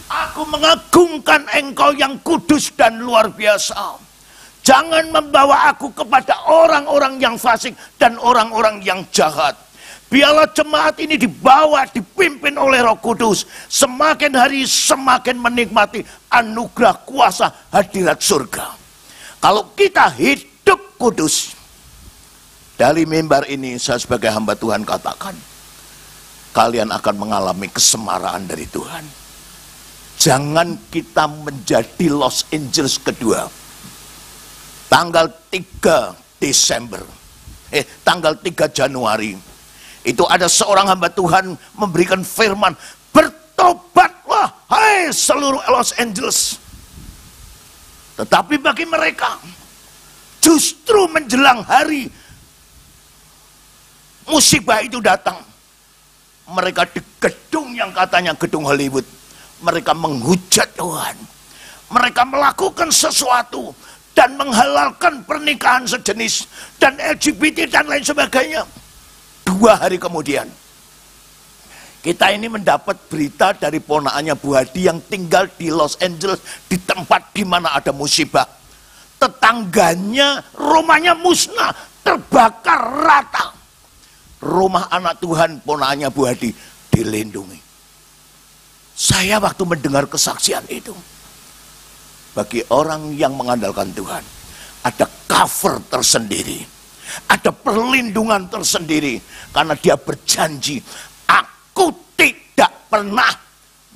Aku mengagungkan Engkau yang kudus dan luar biasa. Jangan membawa aku kepada orang-orang yang fasik dan orang-orang yang jahat. Biarlah jemaat ini dibawa, dipimpin oleh Roh Kudus. Semakin hari semakin menikmati anugerah kuasa hadirat surga. Kalau kita hidup kudus, dari mimbar ini saya sebagai hamba Tuhan katakan, kalian akan mengalami kesemaraan dari Tuhan. Jangan kita menjadi Los Angeles kedua. Tanggal 3 Desember, tanggal 3 Januari, itu ada seorang hamba Tuhan memberikan firman, bertobatlah hai seluruh Los Angeles. Tetapi bagi mereka, justru menjelang hari musibah itu datang, mereka di gedung yang katanya gedung Hollywood, mereka menghujat Tuhan. Mereka melakukan sesuatu dan menghalalkan pernikahan sejenis dan LGBT dan lain sebagainya. 2 hari kemudian, kita ini mendapat berita dari ponakannya Bu Hadi yang tinggal di Los Angeles, di tempat di mana ada musibah. Tetangganya rumahnya musnah, terbakar rata. Rumah anak Tuhan ponakannya Bu Hadi dilindungi. Saya waktu mendengar kesaksian itu, bagi orang yang mengandalkan Tuhan, ada cover tersendiri, ada perlindungan tersendiri, karena dia berjanji, aku tidak pernah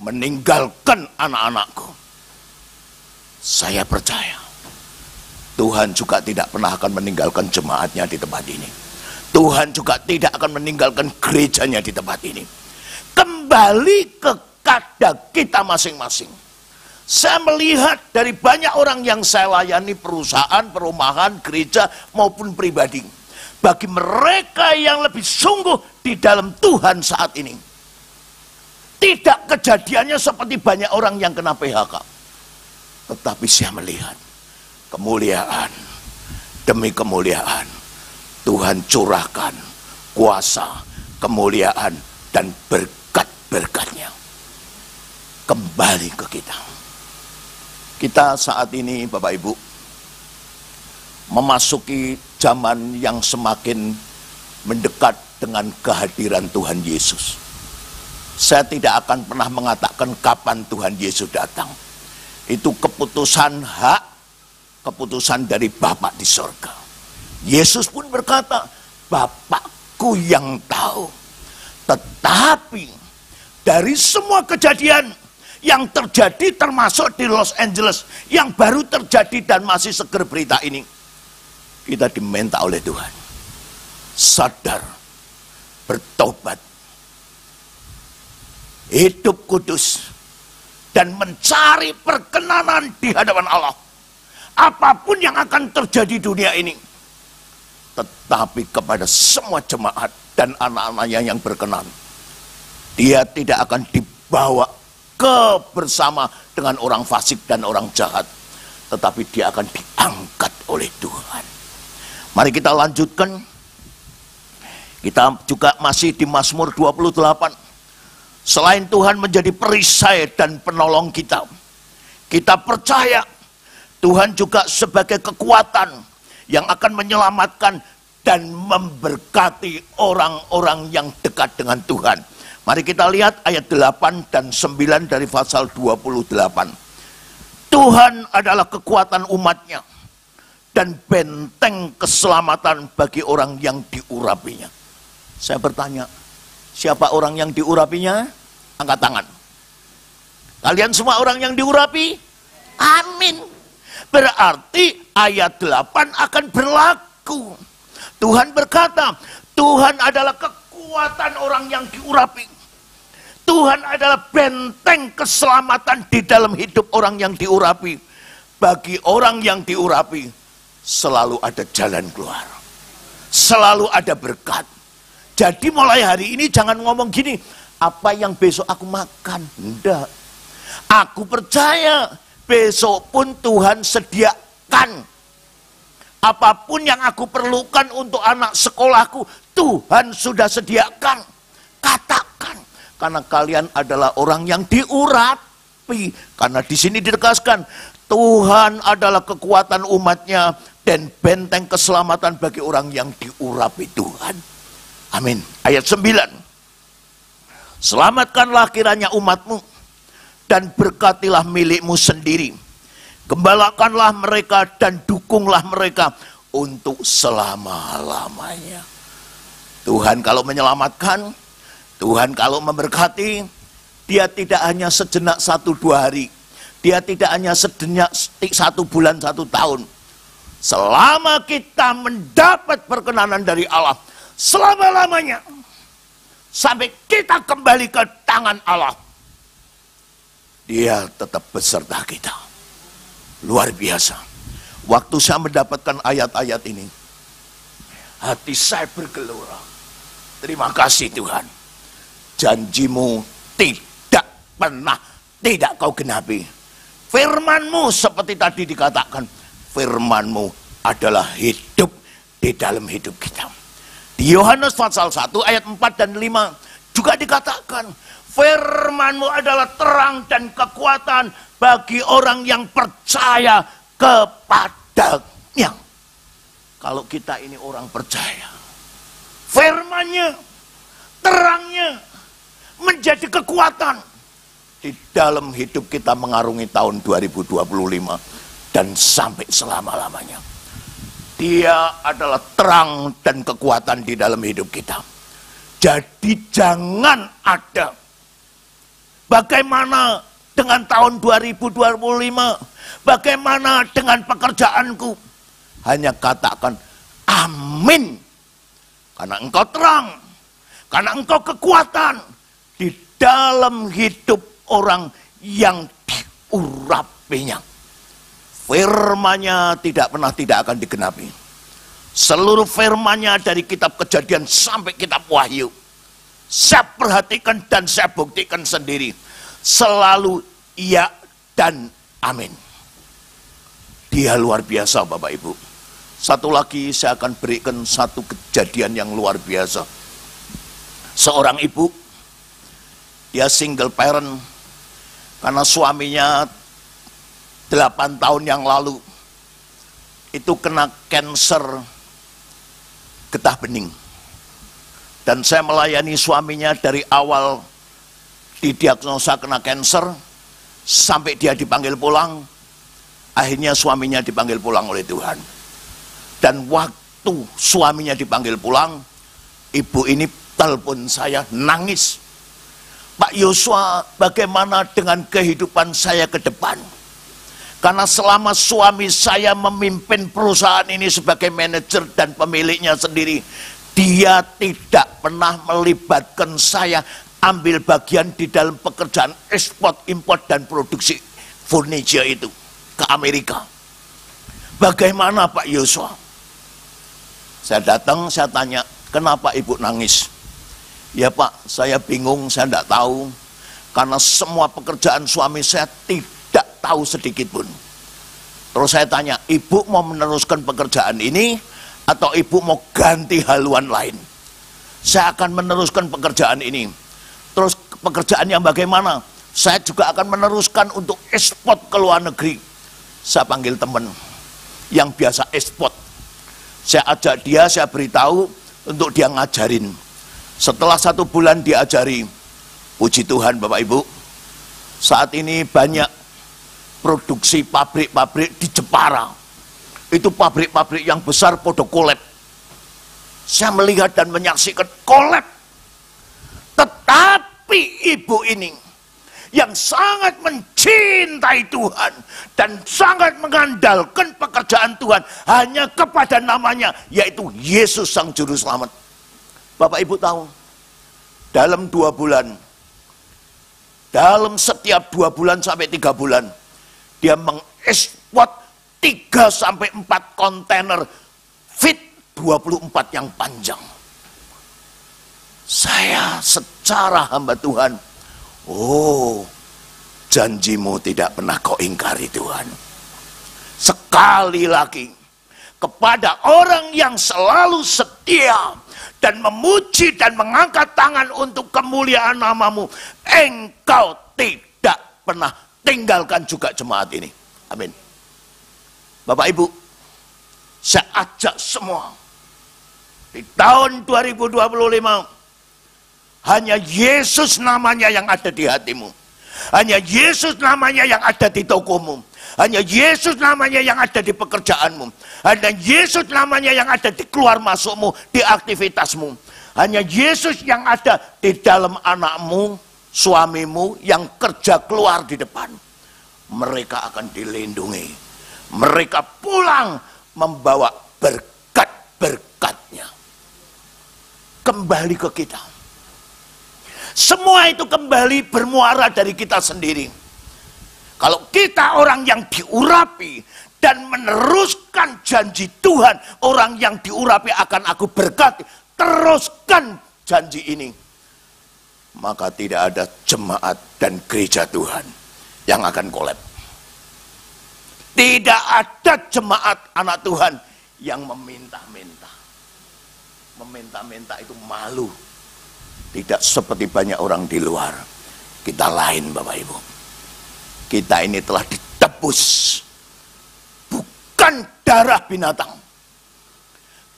meninggalkan anak-anakku. Saya percaya Tuhan juga tidak pernah akan meninggalkan jemaatnya di tempat ini. Tuhan juga tidak akan meninggalkan gerejanya di tempat ini. Kembali ke kepada kita masing-masing. Saya melihat dari banyak orang yang saya layani, perusahaan, perumahan, gereja maupun pribadi, bagi mereka yang lebih sungguh di dalam Tuhan saat ini. Tidak kejadiannya seperti banyak orang yang kena PHK. Tetapi saya melihat kemuliaan demi kemuliaan. Tuhan curahkan kuasa, kemuliaan, dan berkat-berkatnya kembali ke kita. Kita saat ini Bapak Ibu memasuki zaman yang semakin mendekat dengan kehadiran Tuhan Yesus. Saya tidak akan pernah mengatakan kapan Tuhan Yesus datang. Itu keputusan hak, keputusan dari Bapa di sorga. Yesus pun berkata, Bapakku yang tahu. Tetapi dari semua kejadian yang terjadi termasuk di Los Angeles yang baru terjadi dan masih seger berita ini, kita diminta oleh Tuhan sadar, bertobat, hidup kudus, dan mencari perkenanan di hadapan Allah. Apapun yang akan terjadi di dunia ini, tetapi kepada semua jemaat dan anak-anaknya yang berkenan, dia tidak akan dibawa ke bersama dengan orang fasik dan orang jahat, tetapi dia akan diangkat oleh Tuhan. Mari kita lanjutkan. Kita juga masih di Mazmur 28. Selain Tuhan menjadi perisai dan penolong kita, kita percaya Tuhan juga sebagai kekuatan yang akan menyelamatkan dan memberkati orang-orang yang dekat dengan Tuhan. Mari kita lihat ayat 8 dan 9 dari pasal 28. Tuhan adalah kekuatan umatnya dan benteng keselamatan bagi orang yang diurapinya. Saya bertanya, siapa orang yang diurapinya? Angkat tangan. Kalian semua orang yang diurapi? Amin. Berarti ayat 8 akan berlaku. Tuhan berkata, Tuhan adalah kekuatan orang yang diurapi. Tuhan adalah benteng keselamatan di dalam hidup orang yang diurapi. Bagi orang yang diurapi, selalu ada jalan keluar. Selalu ada berkat. Jadi mulai hari ini jangan ngomong gini, apa yang besok aku makan. Enggak. Aku percaya besok pun Tuhan sediakan. Apapun yang aku perlukan untuk anak sekolahku, Tuhan sudah sediakan. Katakan. Karena kalian adalah orang yang diurapi. Karena di sini ditegaskan, Tuhan adalah kekuatan umatnya dan benteng keselamatan bagi orang yang diurapi Tuhan. Amin. Ayat 9. Selamatkanlah kiranya umatmu dan berkatilah milikmu sendiri. Gembalakanlah mereka dan dukunglah mereka untuk selama-lamanya. Tuhan kalau menyelamatkan, Tuhan kalau memberkati, dia tidak hanya sejenak 1-2 hari. Dia tidak hanya sejenak 1 bulan 1 tahun. Selama kita mendapat perkenanan dari Allah, selama-lamanya, sampai kita kembali ke tangan Allah, dia tetap beserta kita. Luar biasa. Waktu saya mendapatkan ayat-ayat ini, hati saya bergelora. Terima kasih Tuhan. Janjimu tidak pernah tidak kau genapi. Firman-Mu seperti tadi dikatakan, firman-Mu adalah hidup di dalam hidup kita. Di Yohanes pasal 1 ayat 4 dan 5 juga dikatakan, firman-Mu adalah terang dan kekuatan bagi orang yang percaya kepadanya. Kalau kita ini orang percaya, firman-Nya, terangnya menjadi kekuatan di dalam hidup kita mengarungi tahun 2025 dan sampai selama-lamanya. Dia adalah terang dan kekuatan di dalam hidup kita. Jadi jangan ada, bagaimana dengan tahun 2025, bagaimana dengan pekerjaanku, hanya katakan amin. Karena engkau terang, karena engkau kekuatan di dalam hidup orang yang diurapinya. Firman-Nya tidak pernah tidak akan digenapi. Seluruh firman-Nya dari kitab Kejadian sampai kitab Wahyu, saya perhatikan dan saya buktikan sendiri. Selalu iya dan amin. Dia luar biasa Bapak Ibu. Satu lagi saya akan berikan satu kejadian yang luar biasa. Seorang ibu, dia single parent, karena suaminya 8 tahun yang lalu itu kena kanker getah bening. Dan saya melayani suaminya dari awal didiagnosa kena kanker sampai dia dipanggil pulang. Akhirnya suaminya dipanggil pulang oleh Tuhan. Dan waktu suaminya dipanggil pulang, ibu ini telepon saya nangis. Pak Yosua, bagaimana dengan kehidupan saya ke depan? Karena selama suami saya memimpin perusahaan ini sebagai manajer dan pemiliknya sendiri, dia tidak pernah melibatkan saya ambil bagian di dalam pekerjaan ekspor, import, dan produksi furniture itu ke Amerika. Bagaimana Pak Yosua? Saya datang, saya tanya, kenapa ibu nangis? Ya Pak, saya bingung, saya tidak tahu. Karena semua pekerjaan suami saya tidak tahu sedikit pun. Terus saya tanya, ibu mau meneruskan pekerjaan ini atau ibu mau ganti haluan lain? Saya akan meneruskan pekerjaan ini. Terus pekerjaan yang bagaimana? Saya juga akan meneruskan untuk ekspor ke luar negeri. Saya panggil teman yang biasa ekspor. Saya ajak dia, saya beritahu untuk dia ngajarin. Setelah 1 bulan diajari, puji Tuhan Bapak Ibu, saat ini banyak produksi pabrik-pabrik di Jepara. Itu pabrik-pabrik yang besar podo kolab. Saya melihat dan menyaksikan kolab. Tetapi ibu ini yang sangat mencintai Tuhan dan sangat mengandalkan pekerjaan Tuhan hanya kepada namanya, yaitu Yesus Sang Juru Selamat. Bapak Ibu tahu, dalam 2 bulan, dalam setiap 2 bulan sampai 3 bulan, dia mengekspor 3 sampai 4 kontainer feet 24 yang panjang. Saya secara hamba Tuhan, oh, janjimu tidak pernah kau ingkari Tuhan. Sekali lagi, kepada orang yang selalu setia dan memuji dan mengangkat tangan untuk kemuliaan namamu, engkau tidak pernah tinggalkan juga jemaat ini. Amin. Bapak Ibu, saya ajak semua di tahun 2025, hanya Yesus namanya yang ada di hatimu. Hanya Yesus namanya yang ada di tokomu. Hanya Yesus namanya yang ada di pekerjaanmu. Hanya Yesus namanya yang ada di keluar masukmu, di aktivitasmu. Hanya Yesus yang ada di dalam anakmu, suamimu yang kerja keluar di depan. Mereka akan dilindungi. Mereka pulang membawa berkat-berkatnya kembali ke kita. Semua itu kembali bermuara dari kita sendiri. Kalau kita orang yang diurapi dan meneruskan janji Tuhan, orang yang diurapi akan aku berkati, teruskan janji ini, maka tidak ada jemaat dan gereja Tuhan yang akan kolab. Tidak ada jemaat anak Tuhan yang meminta-minta. Meminta-minta itu malu. Tidak seperti banyak orang di luar. Kita lain Bapak Ibu. Kita ini telah ditebus. Bukan darah binatang.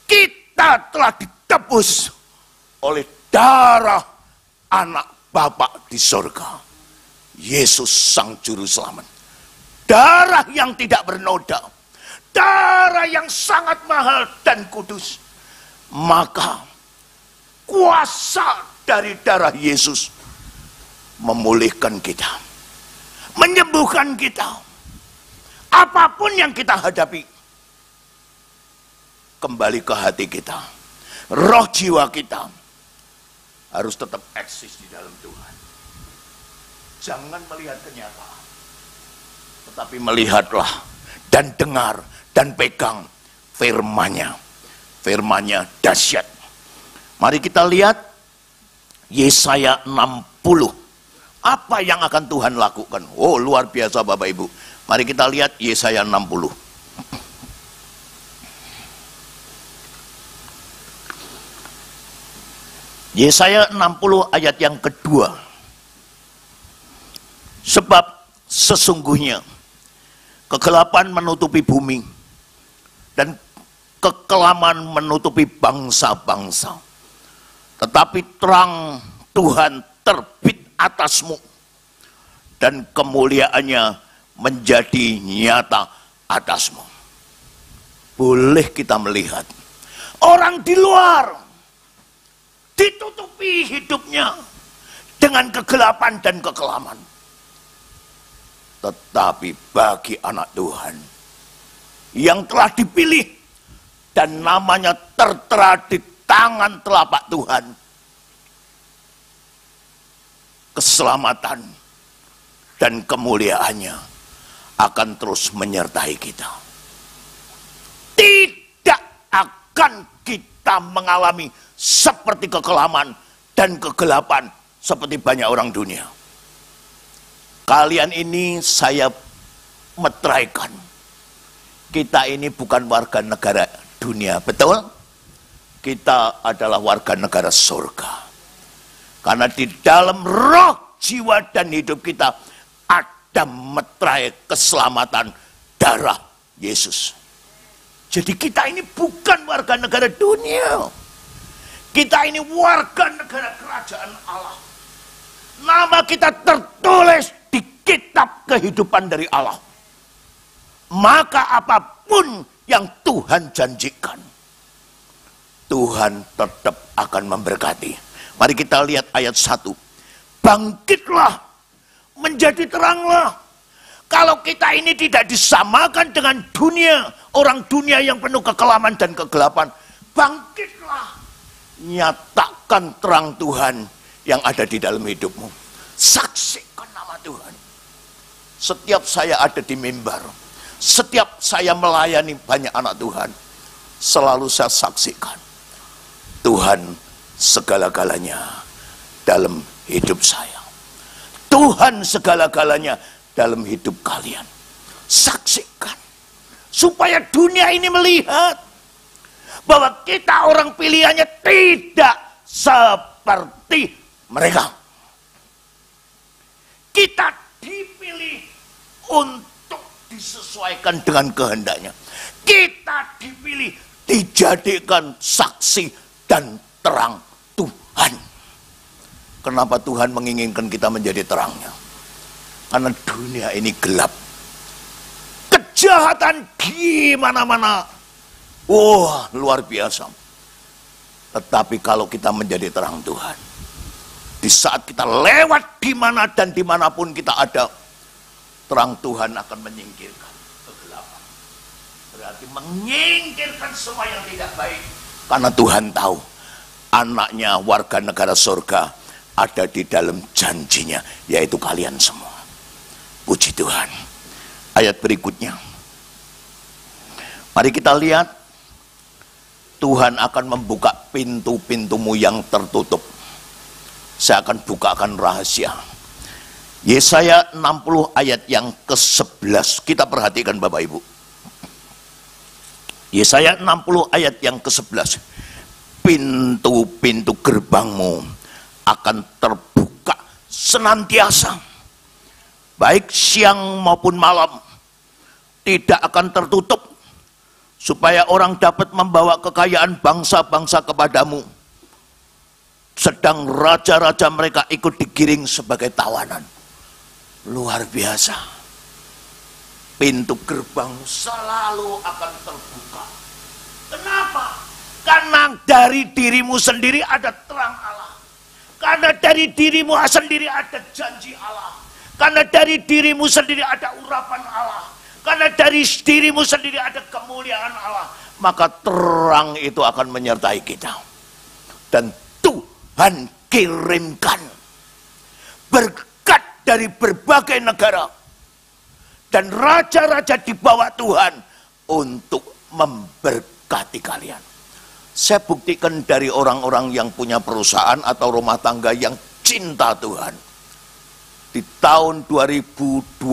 Kita telah ditebus oleh darah anak Bapa di surga. Yesus Sang Juru Selamat. Darah yang tidak bernoda. Darah yang sangat mahal dan kudus. Maka kuasa dari darah Yesus memulihkan kita, menyembuhkan kita. Apapun yang kita hadapi, kembali ke hati kita. Roh jiwa kita harus tetap eksis di dalam Tuhan. Jangan melihat kenyataan, tetapi melihatlah dan dengar dan pegang firman-Nya. firman-Nya dahsyat. Mari kita lihat Yesaya 60. Apa yang akan Tuhan lakukan? Oh, luar biasa Bapak Ibu. Mari kita lihat Yesaya 60. Yesaya 60 ayat yang kedua. Sebab sesungguhnya kegelapan menutupi bumi dan kekelaman menutupi bangsa-bangsa. Tetapi terang Tuhan terbit atasmu dan kemuliaannya menjadi nyata atasmu. Boleh kita melihat orang di luar ditutupi hidupnya dengan kegelapan dan kekelaman. Tetapi bagi anak Tuhan yang telah dipilih dan namanya tertera di tangan telapak Tuhan, keselamatan dan kemuliaannya akan terus menyertai kita. Tidak akan kita mengalami seperti kekelaman dan kegelapan seperti banyak orang dunia. Kalian ini saya meteraikan, kita ini bukan warga negara dunia, betul? Kita adalah warga negara surga. Karena di dalam roh, jiwa, dan hidup kita ada meterai keselamatan darah Yesus. Jadi kita ini bukan warga negara dunia. Kita ini warga negara kerajaan Allah. Nama kita tertulis di kitab kehidupan dari Allah. Maka apapun yang Tuhan janjikan, Tuhan tetap akan memberkati. Mari kita lihat ayat 1. Bangkitlah, menjadi teranglah. Kalau kita ini tidak disamakan dengan dunia, orang dunia yang penuh kekelaman dan kegelapan, bangkitlah, nyatakan terang Tuhan yang ada di dalam hidupmu. Saksikan nama Tuhan. Setiap saya ada di mimbar, setiap saya melayani banyak anak Tuhan, selalu saya saksikan Tuhan segala-galanya dalam hidup saya. Tuhan segala-galanya dalam hidup kalian. Saksikan supaya dunia ini melihat bahwa kita orang pilihannya tidak seperti mereka. Kita dipilih untuk disesuaikan dengan kehendaknya. Kita dipilih dijadikan saksi dan terang Tuhan. Kenapa Tuhan menginginkan kita menjadi terangnya? Karena dunia ini gelap. Kejahatan di mana-mana. Wah, luar biasa. Tetapi kalau kita menjadi terang Tuhan, di saat kita lewat di mana dan dimanapun kita ada, terang Tuhan akan menyingkirkan kegelapan. Berarti menyingkirkan semua yang tidak baik. Karena Tuhan tahu anaknya warga negara surga ada di dalam janjinya, yaitu kalian semua. Puji Tuhan. Ayat berikutnya. Mari kita lihat. Tuhan akan membuka pintu-pintumu yang tertutup. Saya akan bukakan rahasia. Yesaya 60 ayat yang ke-11. Kita perhatikan Bapak Ibu. Yesaya 60 ayat yang ke-11. Pintu-pintu gerbangmu akan terbuka senantiasa, baik siang maupun malam, tidak akan tertutup, supaya orang dapat membawa kekayaan bangsa-bangsa kepadamu, sedang raja-raja mereka ikut digiring sebagai tawanan. Luar biasa. Pintu gerbang selalu akan terbuka. Kenapa? Karena dari dirimu sendiri ada terang Allah. Karena dari dirimu sendiri ada janji Allah. Karena dari dirimu sendiri ada urapan Allah. Karena dari dirimu sendiri ada kemuliaan Allah. Maka terang itu akan menyertai kita. Dan Tuhan kirimkan berkat dari berbagai negara. Dan raja-raja di bawah Tuhan untuk memberkati kalian. Saya buktikan dari orang-orang yang punya perusahaan atau rumah tangga yang cinta Tuhan. Di tahun 2022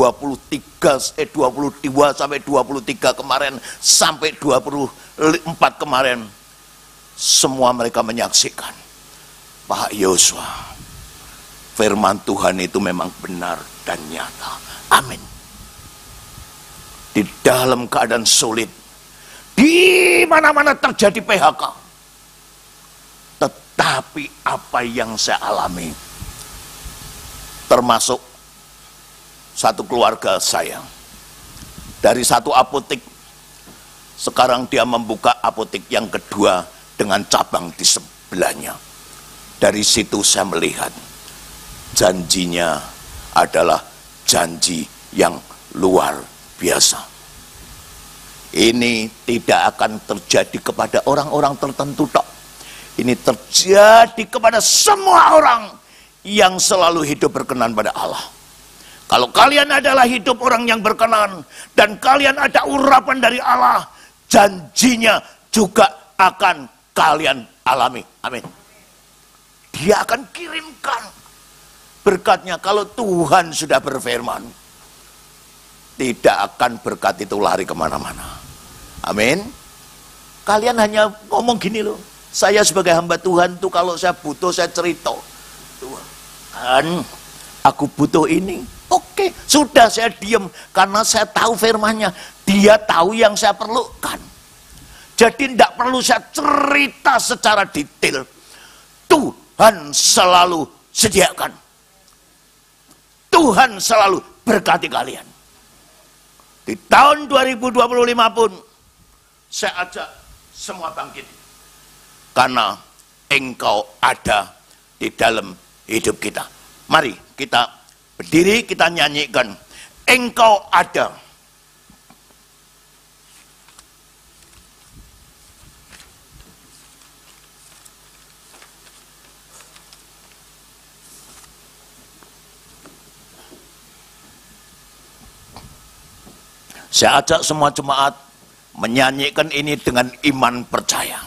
sampai 23 kemarin, sampai 24 kemarin, semua mereka menyaksikan, Pak Yosua, firman Tuhan itu memang benar dan nyata. Amin. Di dalam keadaan sulit, di mana-mana terjadi PHK, tetapi apa yang saya alami, termasuk satu keluarga saya, dari satu apotek, sekarang dia membuka apotek yang kedua dengan cabang di sebelahnya. Dari situ saya melihat janjinya adalah janji yang luar biasa. Ini tidak akan terjadi kepada orang-orang tertentu tok. Ini terjadi kepada semua orang yang selalu hidup berkenan pada Allah. Kalau kalian adalah hidup orang yang berkenan dan kalian ada urapan dari Allah, janjinya juga akan kalian alami. Amin. Dia akan kirimkan berkatnya. Kalau Tuhan sudah berfirman, tidak akan berkat itu lari kemana-mana. Amin. Kalian hanya ngomong gini loh, saya sebagai hamba Tuhan tuh kalau saya butuh saya cerita, Tuhan, aku butuh ini. Oke, sudah saya diam karena saya tahu firman-Nya. Dia tahu yang saya perlukan. Jadi tidak perlu saya cerita secara detail. Tuhan selalu sediakan. Tuhan selalu berkati kalian. Di tahun 2025 pun saya ajak semua bangkit. Karena Engkau ada di dalam hidup kita. Mari kita berdiri, kita nyanyikan Engkau ada. Saya ajak semua jemaat menyanyikan ini dengan iman percaya.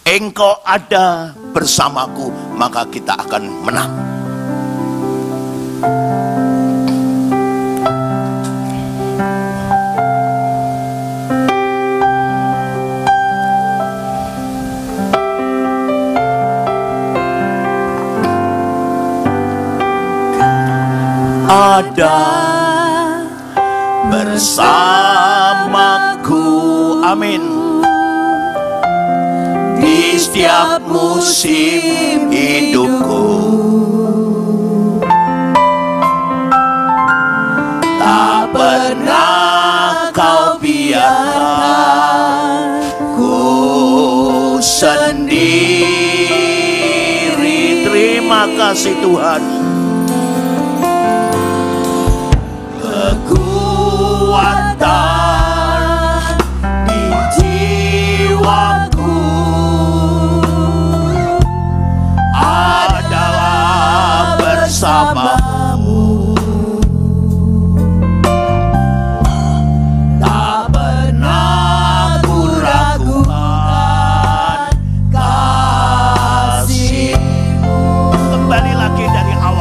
Engkau ada bersamaku, maka kita akan menang. Ada bersamaku, amin, di setiap musim hidupku. Tak pernah kau biarkan ku sendiri. Terima kasih Tuhan. Kekuatan di jiwaku adalah bersamamu. Tak pernah ku ragukan kasih-Mu. Kembali lagi dari awal.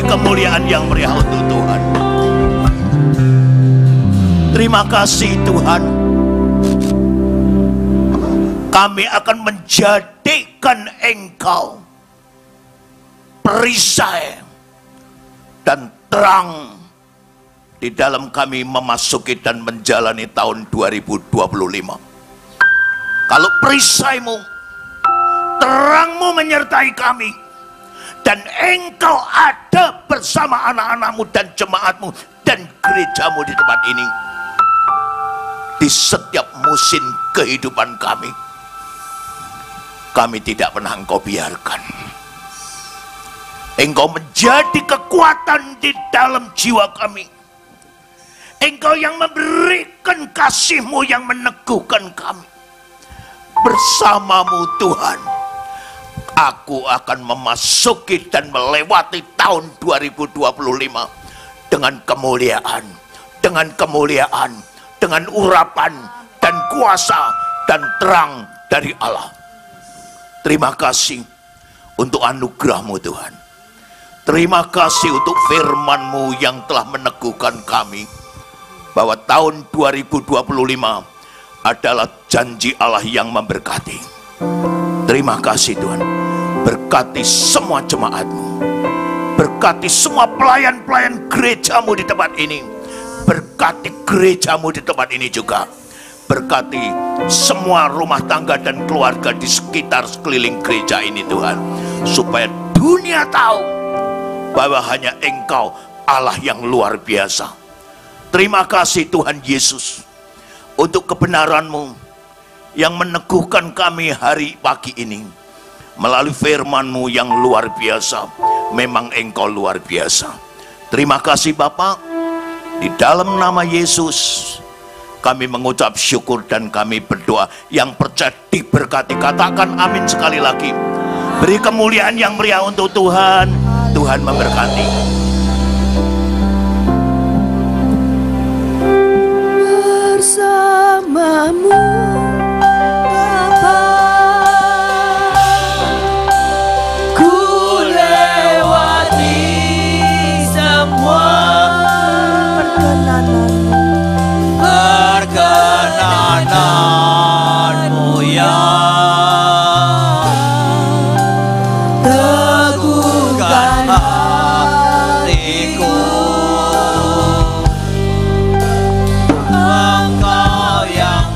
Kemuliaan yang meriah untuk Tuhan. Terima kasih Tuhan. Kami akan menjadikan Engkau perisai dan terang di dalam kami memasuki dan menjalani tahun 2025. Kalau perisai-Mu, terang-Mu menyertai kami, dan Engkau ada bersama anak-anak-Mu dan jemaat-Mu dan gereja-Mu di tempat ini, di setiap musim kehidupan kami, kami tidak pernah Engkau biarkan. Engkau menjadi kekuatan di dalam jiwa kami. Engkau yang memberikan kasih-Mu yang meneguhkan kami. Bersama-Mu Tuhan, aku akan memasuki dan melewati tahun 2025 dengan kemuliaan, dengan urapan dan kuasa dan terang dari Allah. Terima kasih untuk anugerah-Mu Tuhan. Terima kasih untuk firman-Mu yang telah meneguhkan kami bahwa tahun 2025 adalah janji Allah yang memberkati. Terima kasih Tuhan. Berkati semua jemaat-Mu, berkati semua pelayan-pelayan gereja-Mu di tempat ini, berkati gereja-Mu di tempat ini juga, berkati semua rumah tangga dan keluarga di sekitar sekeliling gereja ini Tuhan, supaya dunia tahu bahwa hanya Engkau Allah yang luar biasa. Terima kasih Tuhan Yesus untuk kebenaran-Mu yang meneguhkan kami hari pagi ini. Melalui firman-Mu yang luar biasa, memang Engkau luar biasa. Terima kasih Bapa. Di dalam nama Yesus kami mengucap syukur dan kami berdoa. Yang percaya diberkati, katakan amin sekali lagi. Beri kemuliaan yang meriah untuk Tuhan. Tuhan memberkati. Bersamamu Bapa, ku lewati semua perkenanan-Mu yang teguhkan hatiku. Engkau yang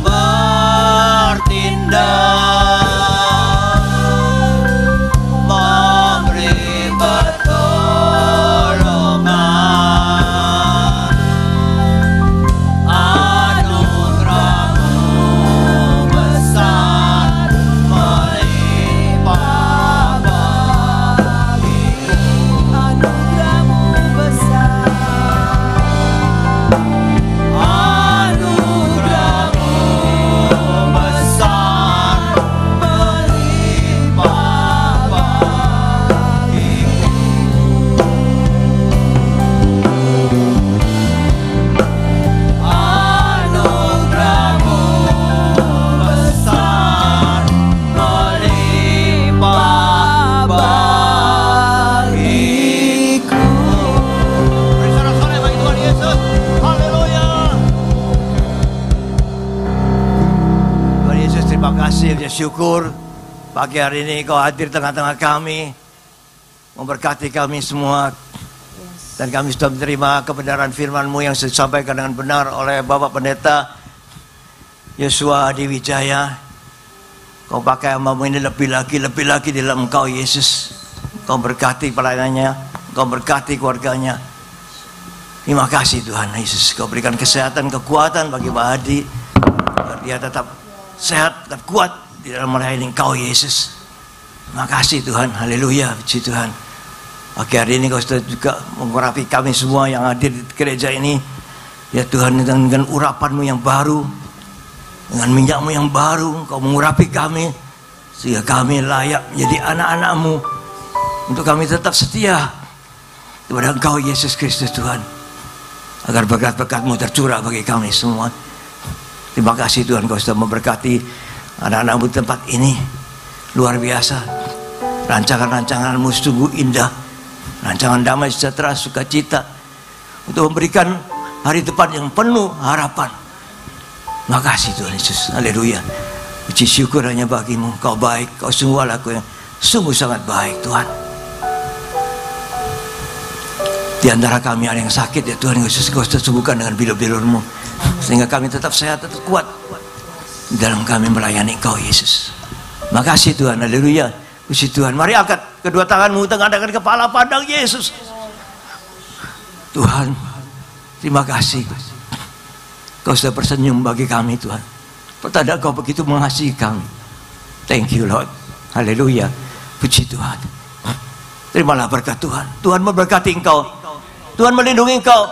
puji syukur pagi hari ini Kau hadir tengah-tengah kami, memberkati kami semua. Dan kami sudah menerima kebenaran firman-Mu yang disampaikan dengan benar oleh Bapak Pendeta Yosua Adi Wijaya. Kau pakai hamba-Mu ini lebih lagi dalam Engkau Yesus. Kau berkati pelayanannya, Kau berkati keluarganya. Terima kasih Tuhan Yesus. Kau berikan kesehatan, kekuatan bagi Pak Adi, agar dia tetap sehat, tetap kuat di dalam melayani Engkau Yesus. Terima kasih Tuhan, haleluya, puji Tuhan. Pagi hari ini Kau sudah juga mengurapi kami semua yang hadir di gereja ini. Ya Tuhan, dengan urapan-Mu yang baru, dengan minyak-Mu yang baru, Kau mengurapi kami, sehingga kami layak menjadi anak-anak-Mu, untuk kami tetap setia kepada Engkau Yesus Kristus Tuhan, agar berkat-berkat-Mu tercurah bagi kami semua. Terima kasih Tuhan, Kau sudah memberkati anak-anak-Mu di tempat ini. Luar biasa, rancangan-rancangan-Mu sungguh indah, rancangan damai sejahtera sukacita, untuk memberikan hari depan yang penuh harapan. Terima kasih Tuhan Yesus, haleluya. Puji syukur hanya bagi-Mu. Kau baik, Kau sungguh Allahku yang sungguh sangat baik Tuhan. Di antara kami ada yang sakit, ya Tuhan Yesus, Kau sudah sembuhkan dengan bilur-bilur-Mu, sehingga kami tetap sehat, tetap kuat di dalam kami melayani Kau Yesus. Makasih Tuhan, haleluya. Puji Tuhan. Mari angkat kedua tanganmu tengah-tengah kepala, pandang Yesus. Tuhan, terima kasih, Kau sudah bersenyum bagi kami Tuhan. Pertanda Kau begitu mengasihi kami. Thank you Lord, haleluya. Puji Tuhan. Terimalah berkat Tuhan. Tuhan memberkati engkau, Tuhan melindungi engkau,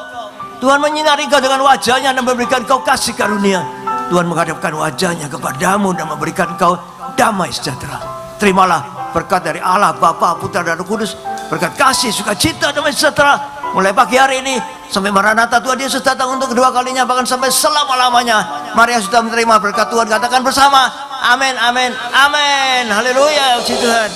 Tuhan menyinari engkau dengan wajahnya dan memberikan engkau kasih karunia. Tuhan menghadapkan wajahnya kepadamu dan memberikan engkau damai sejahtera. Terimalah berkat dari Allah Bapa, Putra dan Roh Kudus, berkat kasih, sukacita, damai sejahtera, mulai pagi hari ini sampai Maranatha Tuhan Yesus datang untuk kedua kalinya, bahkan sampai selama-lamanya. Mari yang sudah menerima berkat Tuhan katakan bersama, amin, amin, amin, haleluya, puji Tuhan.